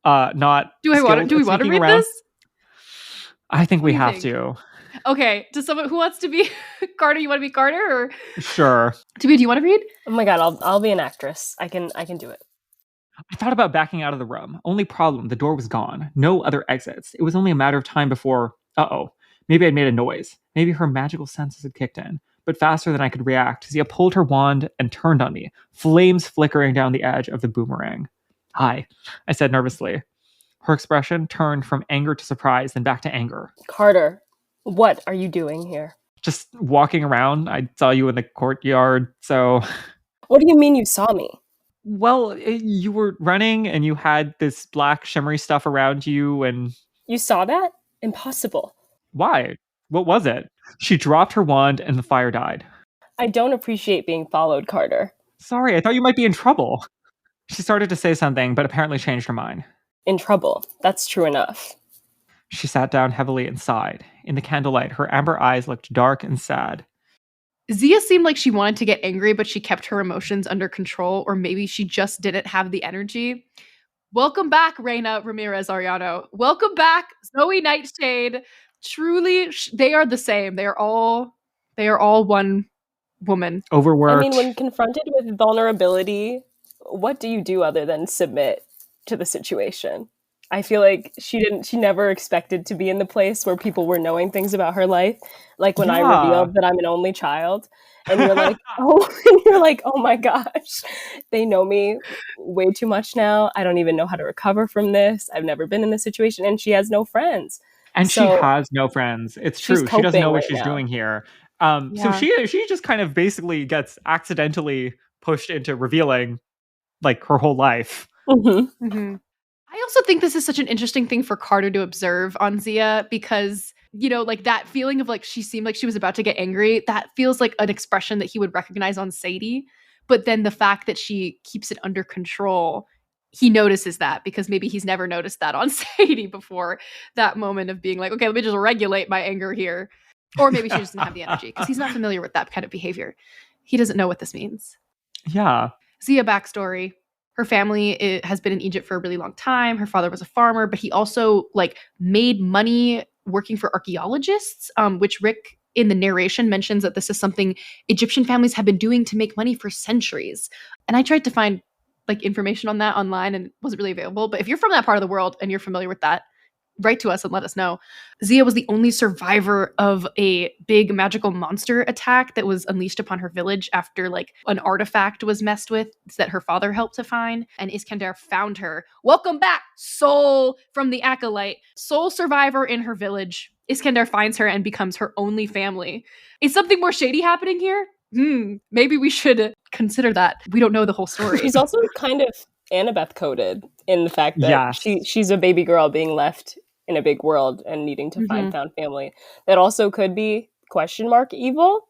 Not Do we want to read this? I think we have to. Okay, to someone who wants to be Carter, you want to be Carter, or sure? Tamia, do you want to read? Oh my god, I'll be an actress. I can do it. I thought about backing out of the room. Only problem, the door was gone. No other exits. It was only a matter of time before. Maybe I'd made a noise. Maybe her magical senses had kicked in. But faster than I could react, Zia pulled her wand and turned on me, flames flickering down the edge of the boomerang. Hi, I said nervously. Her expression turned from anger to surprise, then back to anger. Carter, what are you doing here? Just walking around. I saw you in the courtyard, so... What do you mean you saw me? Well, you were running and you had this black shimmery stuff around you and... You saw that? Impossible. Why? What was it? She dropped her wand and the fire died. I don't appreciate being followed, Carter. Sorry, I thought you might be in trouble. She started to say something, but apparently changed her mind. In trouble. That's true enough. She sat down heavily and sighed. In the candlelight, her amber eyes looked dark and sad. Zia seemed like she wanted to get angry, but she kept her emotions under control, or maybe she just didn't have the energy. Welcome back, Reina Ramirez Arellano. Welcome back, Zoe Nightshade. Truly, they are the same. They are all one woman. Overworked. I mean, when confronted with vulnerability, what do you do other than submit to the situation? I feel like she never expected to be in the place where people were knowing things about her life. Like when I revealed that I'm an only child, and you're like, oh my gosh, they know me way too much now. I don't even know how to recover from this. I've never been in this situation, and she has no friends. And she has no friends. It's true. She doesn't know what she's doing here. So she just kind of basically gets accidentally pushed into revealing like her whole life. Mm-hmm. Mm-hmm. I also think this is such an interesting thing for Carter to observe on Zia because, you know, like that feeling of like she seemed like she was about to get angry, that feels like an expression that he would recognize on Sadie. But then the fact that she keeps it under control, he notices that because maybe he's never noticed that on Sadie before, that moment of being like, okay, let me just regulate my anger here. Or maybe she just didn't have the energy because he's not familiar with that kind of behavior. He doesn't know what this means. Yeah. Zia backstory. Her family has been in Egypt for a really long time. Her father was a farmer, but he also like made money working for archaeologists, which Rick in the narration mentions that this is something Egyptian families have been doing to make money for centuries. And I tried to find like information on that online and it wasn't really available. But if you're from that part of the world and you're familiar with that, write to us and let us know. Zia was the only survivor of a big magical monster attack that was unleashed upon her village after like an artifact was messed with that her father helped to find, and Iskandar found her. Welcome back, Soul from the Acolyte. Sole survivor in her village. Iskandar finds her and becomes her only family. Is something more shady happening here? Maybe we should consider that. We don't know the whole story. She's also kind of Annabeth coded in the fact that she's a baby girl being left in a big world and needing to find found family. That also could be (evil?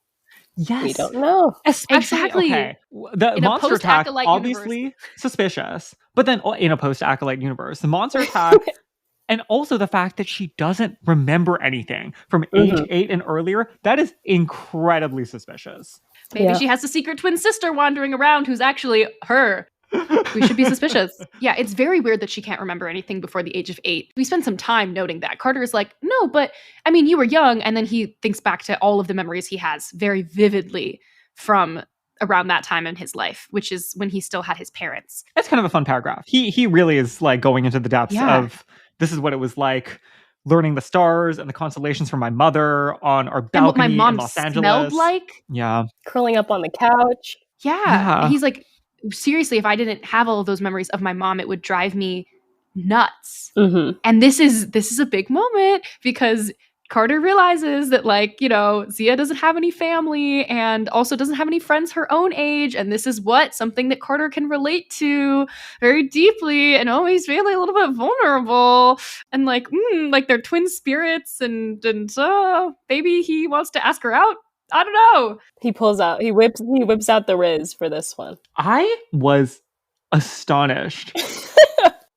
Yes. We don't know. Exactly. Okay. The monster attack, obviously universe. Suspicious. But then in a post-Acolyte universe, the monster attack and also the fact that she doesn't remember anything from age 8 and earlier, that is incredibly suspicious. Maybe she has a secret twin sister wandering around who's actually her. We should be suspicious. Yeah, it's very weird that she can't remember anything before the age of 8. We spend some time noting that. Carter is like, no, but I mean, you were young. And then he thinks back to all of the memories he has very vividly from around that time in his life, which is when he still had his parents. That's kind of a fun paragraph. He really is like going into the depths of this is what it was like learning the stars and the constellations from my mother on our balcony and what my mom in Los smelled Angeles. like. Yeah. Curling up on the couch. Yeah. He's like, seriously, if I didn't have all of those memories of my mom, it would drive me nuts. Mm-hmm. And this is a big moment because Carter realizes that, like, you know, Zia doesn't have any family and also doesn't have any friends her own age. And this is something that Carter can relate to very deeply, and he's feeling a little bit vulnerable and like they're twin spirits and maybe he wants to ask her out. I don't know. He whips out the Riz for this one. I was astonished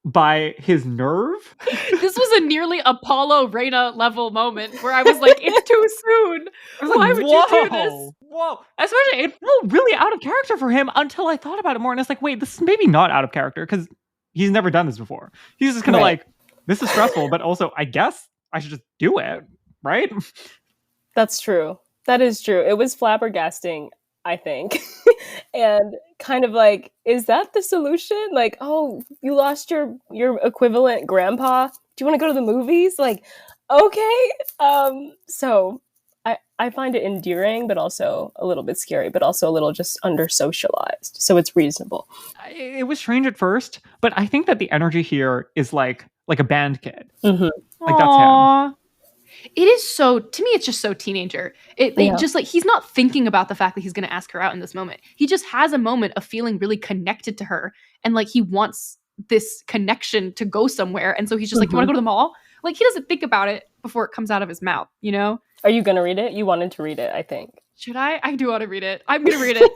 by his nerve. This was a nearly Apollo Reyna level moment where I was like, it's too soon. Why would you do this? Whoa. Especially, it felt really out of character for him until I thought about it more. And it's like, wait, this is maybe not out of character because he's never done this before. He's just kind of like, this is stressful, but also I guess I should just do it, right? That's true. That is true. It was flabbergasting, I think. And kind of like, is that the solution? Like, oh, you lost your equivalent grandpa. Do you want to go to the movies? Like, okay. So I find it endearing, but also a little bit scary, but also a little just under socialized. So it's reasonable. It was strange at first, but I think that the energy here is like a band kid. Mm-hmm. Like that's him. It is so, to me, it's just so teenager. Just like, he's not thinking about the fact that he's going to ask her out in this moment. He just has a moment of feeling really connected to her. And like, he wants this connection to go somewhere. And so he's just like, you want to go to the mall? Like, he doesn't think about it before it comes out of his mouth, you know? Are you going to read it? You wanted to read it, I think. Should I? I do want to read it. I'm going to read it.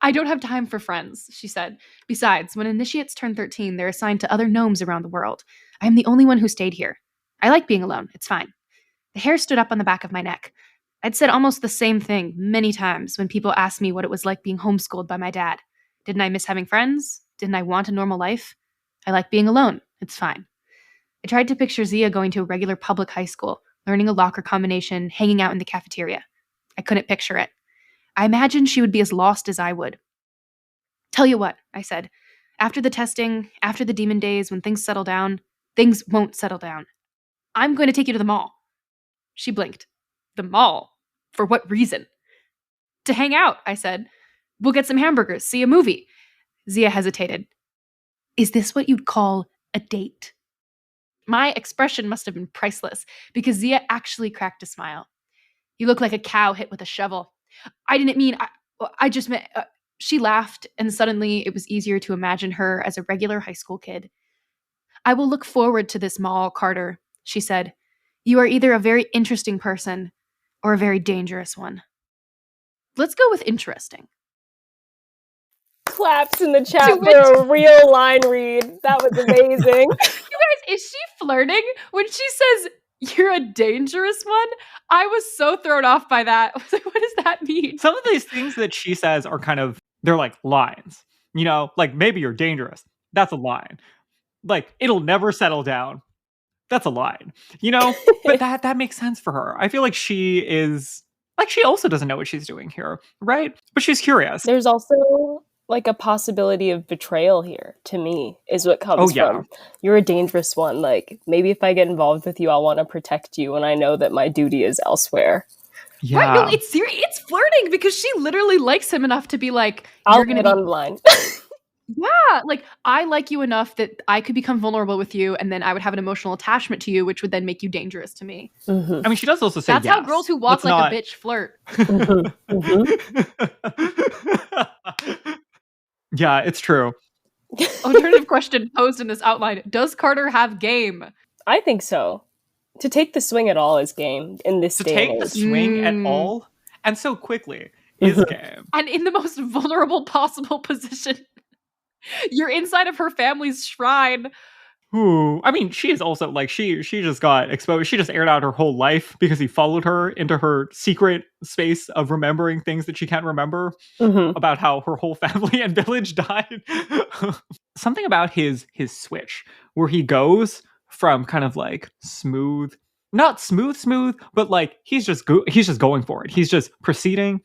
I don't have time for friends, she said. Besides, when initiates turn 13, they're assigned to other gnomes around the world. I am the only one who stayed here. I like being alone. It's fine. The hair stood up on the back of my neck. I'd said almost the same thing many times when people asked me what it was like being homeschooled by my dad. Didn't I miss having friends? Didn't I want a normal life? I like being alone. It's fine. I tried to picture Zia going to a regular public high school, learning a locker combination, hanging out in the cafeteria. I couldn't picture it. I imagined she would be as lost as I would. Tell you what, I said. After the testing, after the demon days, when things settle down, things won't settle down. I'm going to take you to the mall. She blinked. The mall? For what reason? To hang out, I said. We'll get some hamburgers, see a movie. Zia hesitated. Is this what you'd call a date? My expression must have been priceless because Zia actually cracked a smile. You look like a cow hit with a shovel. I didn't mean, I just meant, she laughed, and suddenly it was easier to imagine her as a regular high school kid. I will look forward to this mall, Carter, she said. You are either a very interesting person or a very dangerous one. Let's go with interesting. Claps in the chat for a real line read. That was amazing. You guys, is she flirting when she says, you're a dangerous one? I was so thrown off by that. I was like, what does that mean? Some of these things that she says are kind of, they're like lines. You know, like maybe you're dangerous. That's a line. Like, it'll never settle down. That's a line. You know? But that makes sense for her. I feel like she is, like, she also doesn't know what she's doing here, right? But she's curious. There's also like a possibility of betrayal here, to me, is what comes from. You're a dangerous one. Like, maybe if I get involved with you, I'll want to protect you when I know that my duty is elsewhere. Yeah. Right, no, it's serious. It's flirting because she literally likes him enough to be like, I'll get on the line. Yeah, like, I like you enough that I could become vulnerable with you, and then I would have an emotional attachment to you, which would then make you dangerous to me. Mm-hmm. I mean, she does also say that's yes. how girls who walk like a bitch flirt. Mm-hmm. Mm-hmm. Yeah, it's true. Alternative question posed in this outline. Does Carter have game? I think so. To take the swing at all is game in this day. To take the swing at all, and so quickly, is game. And in the most vulnerable possible position. You're inside of her family's shrine. Ooh, I mean, she is also, like, she just got exposed. She just aired out her whole life because he followed her into her secret space of remembering things that she can't remember about how her whole family and village died. Something about his switch where he goes from kind of like smooth, not smooth, but like he's just going for it. He's just proceeding.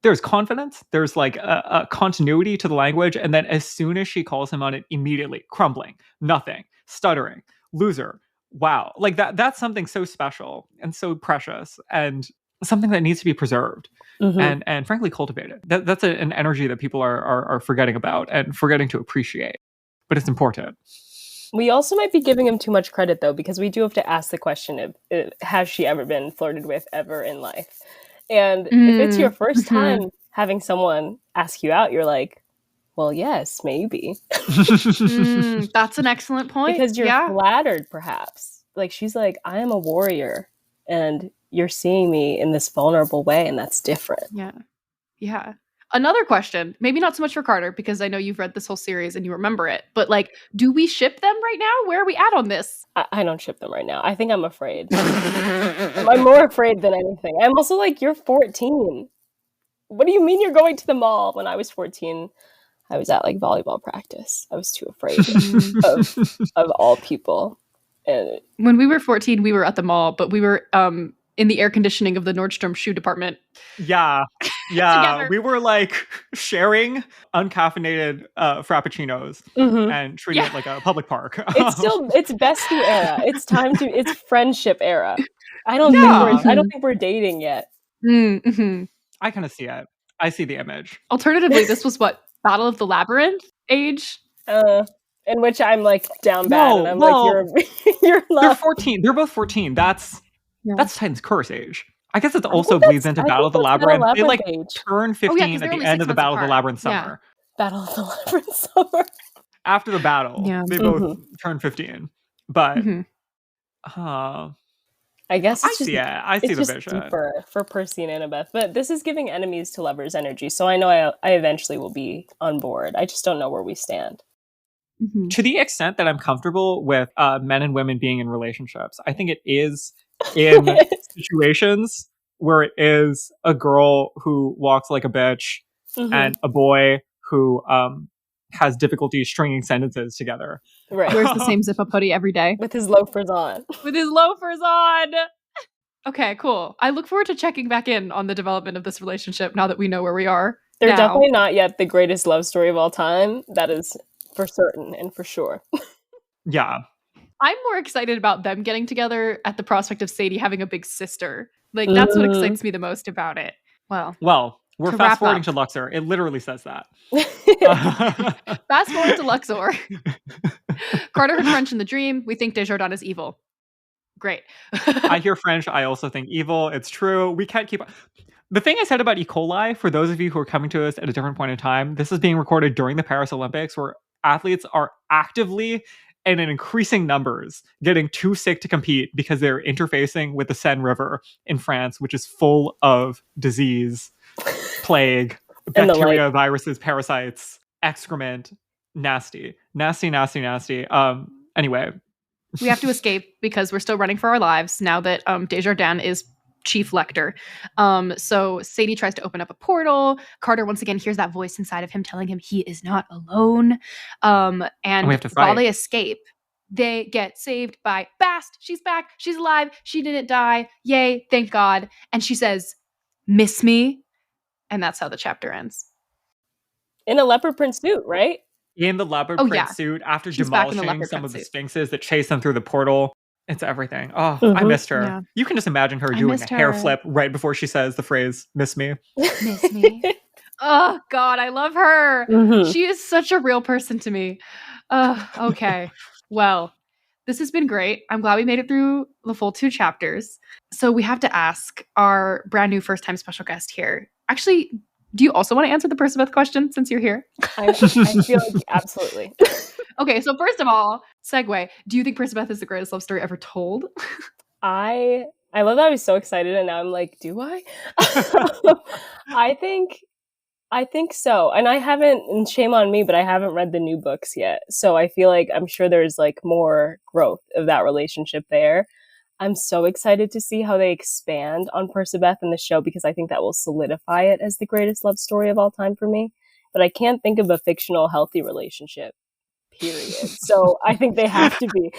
There's confidence. There's like a continuity to the language. And then as soon as she calls him on it, immediately crumbling, nothing, stuttering, loser, wow, like that's something so special and so precious and something that needs to be preserved and frankly cultivated. That's an energy that people are forgetting about and forgetting to appreciate, but it's important. We also might be giving him too much credit, though, because we do have to ask the question of has she ever been flirted with ever in life? And if it's your first time having someone ask you out, you're like, well, yes, maybe. That's an excellent point. Because you're flattered, perhaps. Like, she's like, I am a warrior, and you're seeing me in this vulnerable way, and that's different. Yeah. Another question, maybe not so much for Carter, because I know you've read this whole series and you remember it, but like, do we ship them right now? Where are we at on this? I don't ship them right now. I think I'm afraid. I'm more afraid than anything. I'm also like, you're 14. What do you mean you're going to the mall? When I was 14, I was at like volleyball practice. I was too afraid of all people. And when we were 14, we were at the mall, but we were in the air conditioning of the Nordstrom shoe department. Yeah. We were like sharing uncaffeinated frappuccinos and treating it like a public park. It's bestie era. It's friendship era. I don't think we're dating yet. I kind of see it. I see the image. Alternatively, this was what, Battle of the Labyrinth age? In which I'm like down bad, and I'm like, you're They're 14. They're both 14. That's Titan's Curse age. I guess it also bleeds into Battle of the Labyrinth. They like turn 15 at the end of the Battle of the Labyrinth summer. Battle of the Labyrinth summer. After the battle, they both turn 15. But I guess I see the vision for Percy and Annabeth. But this is giving enemies to lovers energy, so I know I eventually will be on board. I just don't know where we stand. To the extent that I'm comfortable with men and women being in relationships, I think it is in situations where it is a girl who walks like a bitch and a boy who has difficulty stringing sentences together. Right. Wears the same zip-up hoodie every day. With his loafers on. Okay, cool. I look forward to checking back in on the development of this relationship now that we know where we are. They're definitely not yet the greatest love story of all time. That is for certain and for sure. Yeah. I'm more excited about them getting together at the prospect of Sadie having a big sister. Like, that's what excites me the most about it. Well, we're fast forwarding to Luxor. It literally says that. Fast forward to Luxor. Carter heard French in the dream. We think Desjardins is evil. Great. I hear French. I also think evil. It's true. We can't keep... The thing I said about E. coli, for those of you who are coming to us at a different point in time, this is being recorded during the Paris Olympics, where athletes are actively and in increasing numbers getting too sick to compete because they're interfacing with the Seine River in France, which is full of disease, plague, bacteria, viruses, parasites, excrement, nasty. Anyway. We have to escape because we're still running for our lives now that Desjardins is chief lector. So Sadie tries to open up a portal. Carter once again hears that voice inside of him telling him he is not alone. And we have to fight. While they escape, they get saved by Bast. She's back. She's alive. She didn't die. Yay. Thank God. And she says, "Miss me?" And that's how the chapter ends. In a leopard print suit, right? In the leopard print suit after demolishing some of the sphinxes that chase them through the portal. It's everything. Oh, I missed her. Yeah. You can just imagine her doing a hair flip right before she says the phrase, "Miss me." Miss me. Oh, God, I love her. She is such a real person to me. Okay. Well, this has been great. I'm glad we made it through the full 2 chapters. So we have to ask our brand new first-time special guest here. Actually, do you also want to answer the Perciveth question since you're here? I feel like absolutely. Okay, so first of all, segue. Do you think Perciveth is the greatest love story ever told? I love that I was so excited and now I'm like, do I? I think so. And I haven't, and shame on me, but I haven't read the new books yet. So I feel like I'm sure there's like more growth of that relationship there. I'm so excited to see how they expand on Perciveth in the show because I think that will solidify it as the greatest love story of all time for me. But I can't think of a fictional healthy relationship, period. So I think they have to be.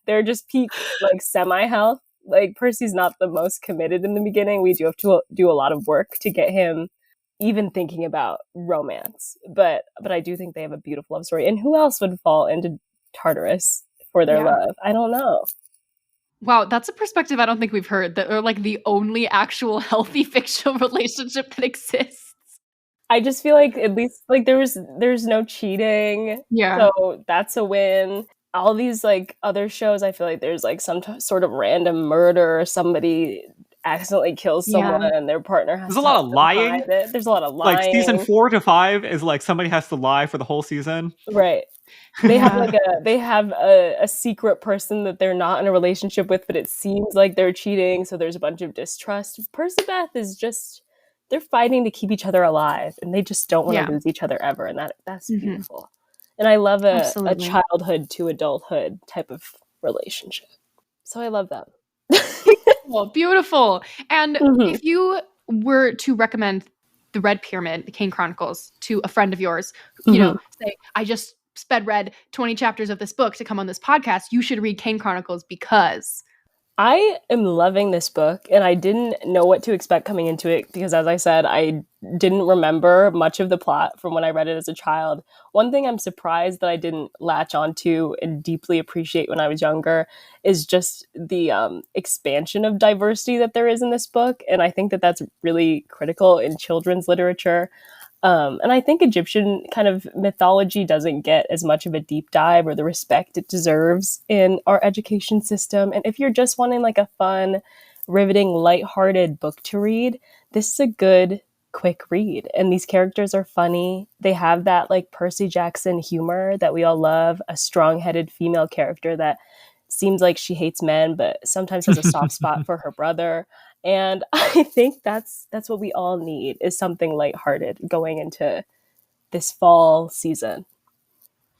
They're just peak like semi-health. Like Percy's not the most committed in the beginning. We do have to do a lot of work to get him even thinking about romance. But I do think they have a beautiful love story. And who else would fall into Tartarus for their love. I don't know. Wow, that's a perspective I don't think we've heard, that are like the only actual healthy fictional relationship that exists. I just feel like at least like there's no cheating. Yeah. So that's a win. All these like other shows, I feel like there's like some sort of random murder, or somebody accidentally kills someone and their partner has There's a lot of lying. There's a lot of lying. Like season 4 to 5 is like somebody has to lie for the whole season. Right. They have a secret person that they're not in a relationship with, but it seems like they're cheating, so there's a bunch of distrust. Percy Beth is just, they're fighting to keep each other alive, and they just don't want to lose each other ever, and that's beautiful. And I love a childhood to adulthood type of relationship. So I love that. Well, beautiful. And if you were to recommend The Red Pyramid, the Kane Chronicles, to a friend of yours, you know, say, I just sped read 20 chapters of this book to come on this podcast, you should read Kane Chronicles because... I am loving this book, and I didn't know what to expect coming into it because, as I said, I didn't remember much of the plot from when I read it as a child. One thing I'm surprised that I didn't latch onto and deeply appreciate when I was younger is just the expansion of diversity that there is in this book, and I think that that's really critical in children's literature. And I think Egyptian kind of mythology doesn't get as much of a deep dive or the respect it deserves in our education system. And if you're just wanting like a fun, riveting, lighthearted book to read, this is a good, quick read. And these characters are funny. They have that like Percy Jackson humor that we all love, a strong-headed female character that seems like she hates men, but sometimes has a soft spot for her brother. And I think that's what we all need, is something lighthearted going into this fall season.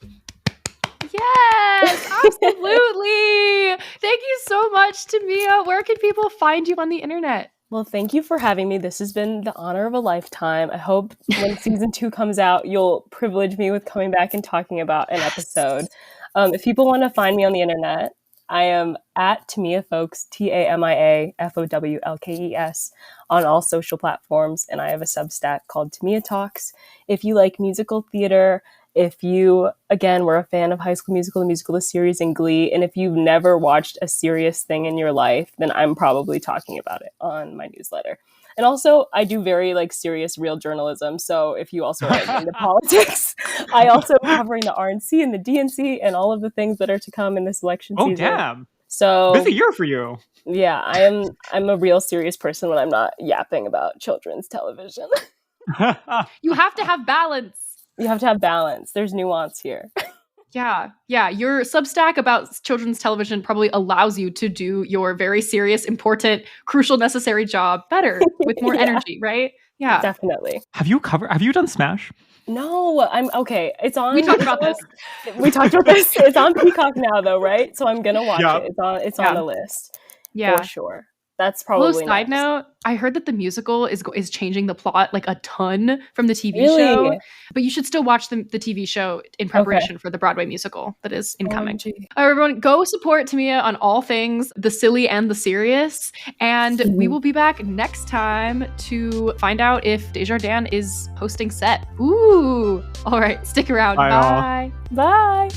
Yes, absolutely. Thank you so much, Tamia. Where can people find you on the internet? Well, thank you for having me. This has been the honor of a lifetime. I hope when season 2 comes out, you'll privilege me with coming back and talking about an episode. If people want to find me on the internet, I am at Tamia Fowlkes, Tamia Fowlkes, on all social platforms, and I have a Substack called Tamia Talks. If you like musical theater, if you, again, were a fan of High School Musical, the musical, the series, and Glee, and if you've never watched a serious thing in your life, then I'm probably talking about it on my newsletter. And also, I do very like serious, real journalism. So if you also are like, into politics, I also covering the RNC and the DNC and all of the things that are to come in this election season. Oh, damn. So busy year for you. Yeah, I'm a real serious person when I'm not yapping about children's television. You have to have balance. You have to have balance. There's nuance here. Yeah. Your Substack about children's television probably allows you to do your very serious, important, crucial, necessary job better with more energy, right? Yeah, definitely. Have you done Smash? No, I'm okay. It's on. We talked about this. It's on Peacock now, though, right? So I'm gonna watch it. It's on the list. Yeah, for sure. That's probably. Side note, I heard that the musical is changing the plot like a ton from the TV show, but you should still watch the TV show in preparation for the Broadway musical that is incoming. All right, everyone, go support Tamia on all things the silly and the serious, and we will be back next time to find out if Desjardins is hosting set. Ooh! All right, stick around. Bye. Bye.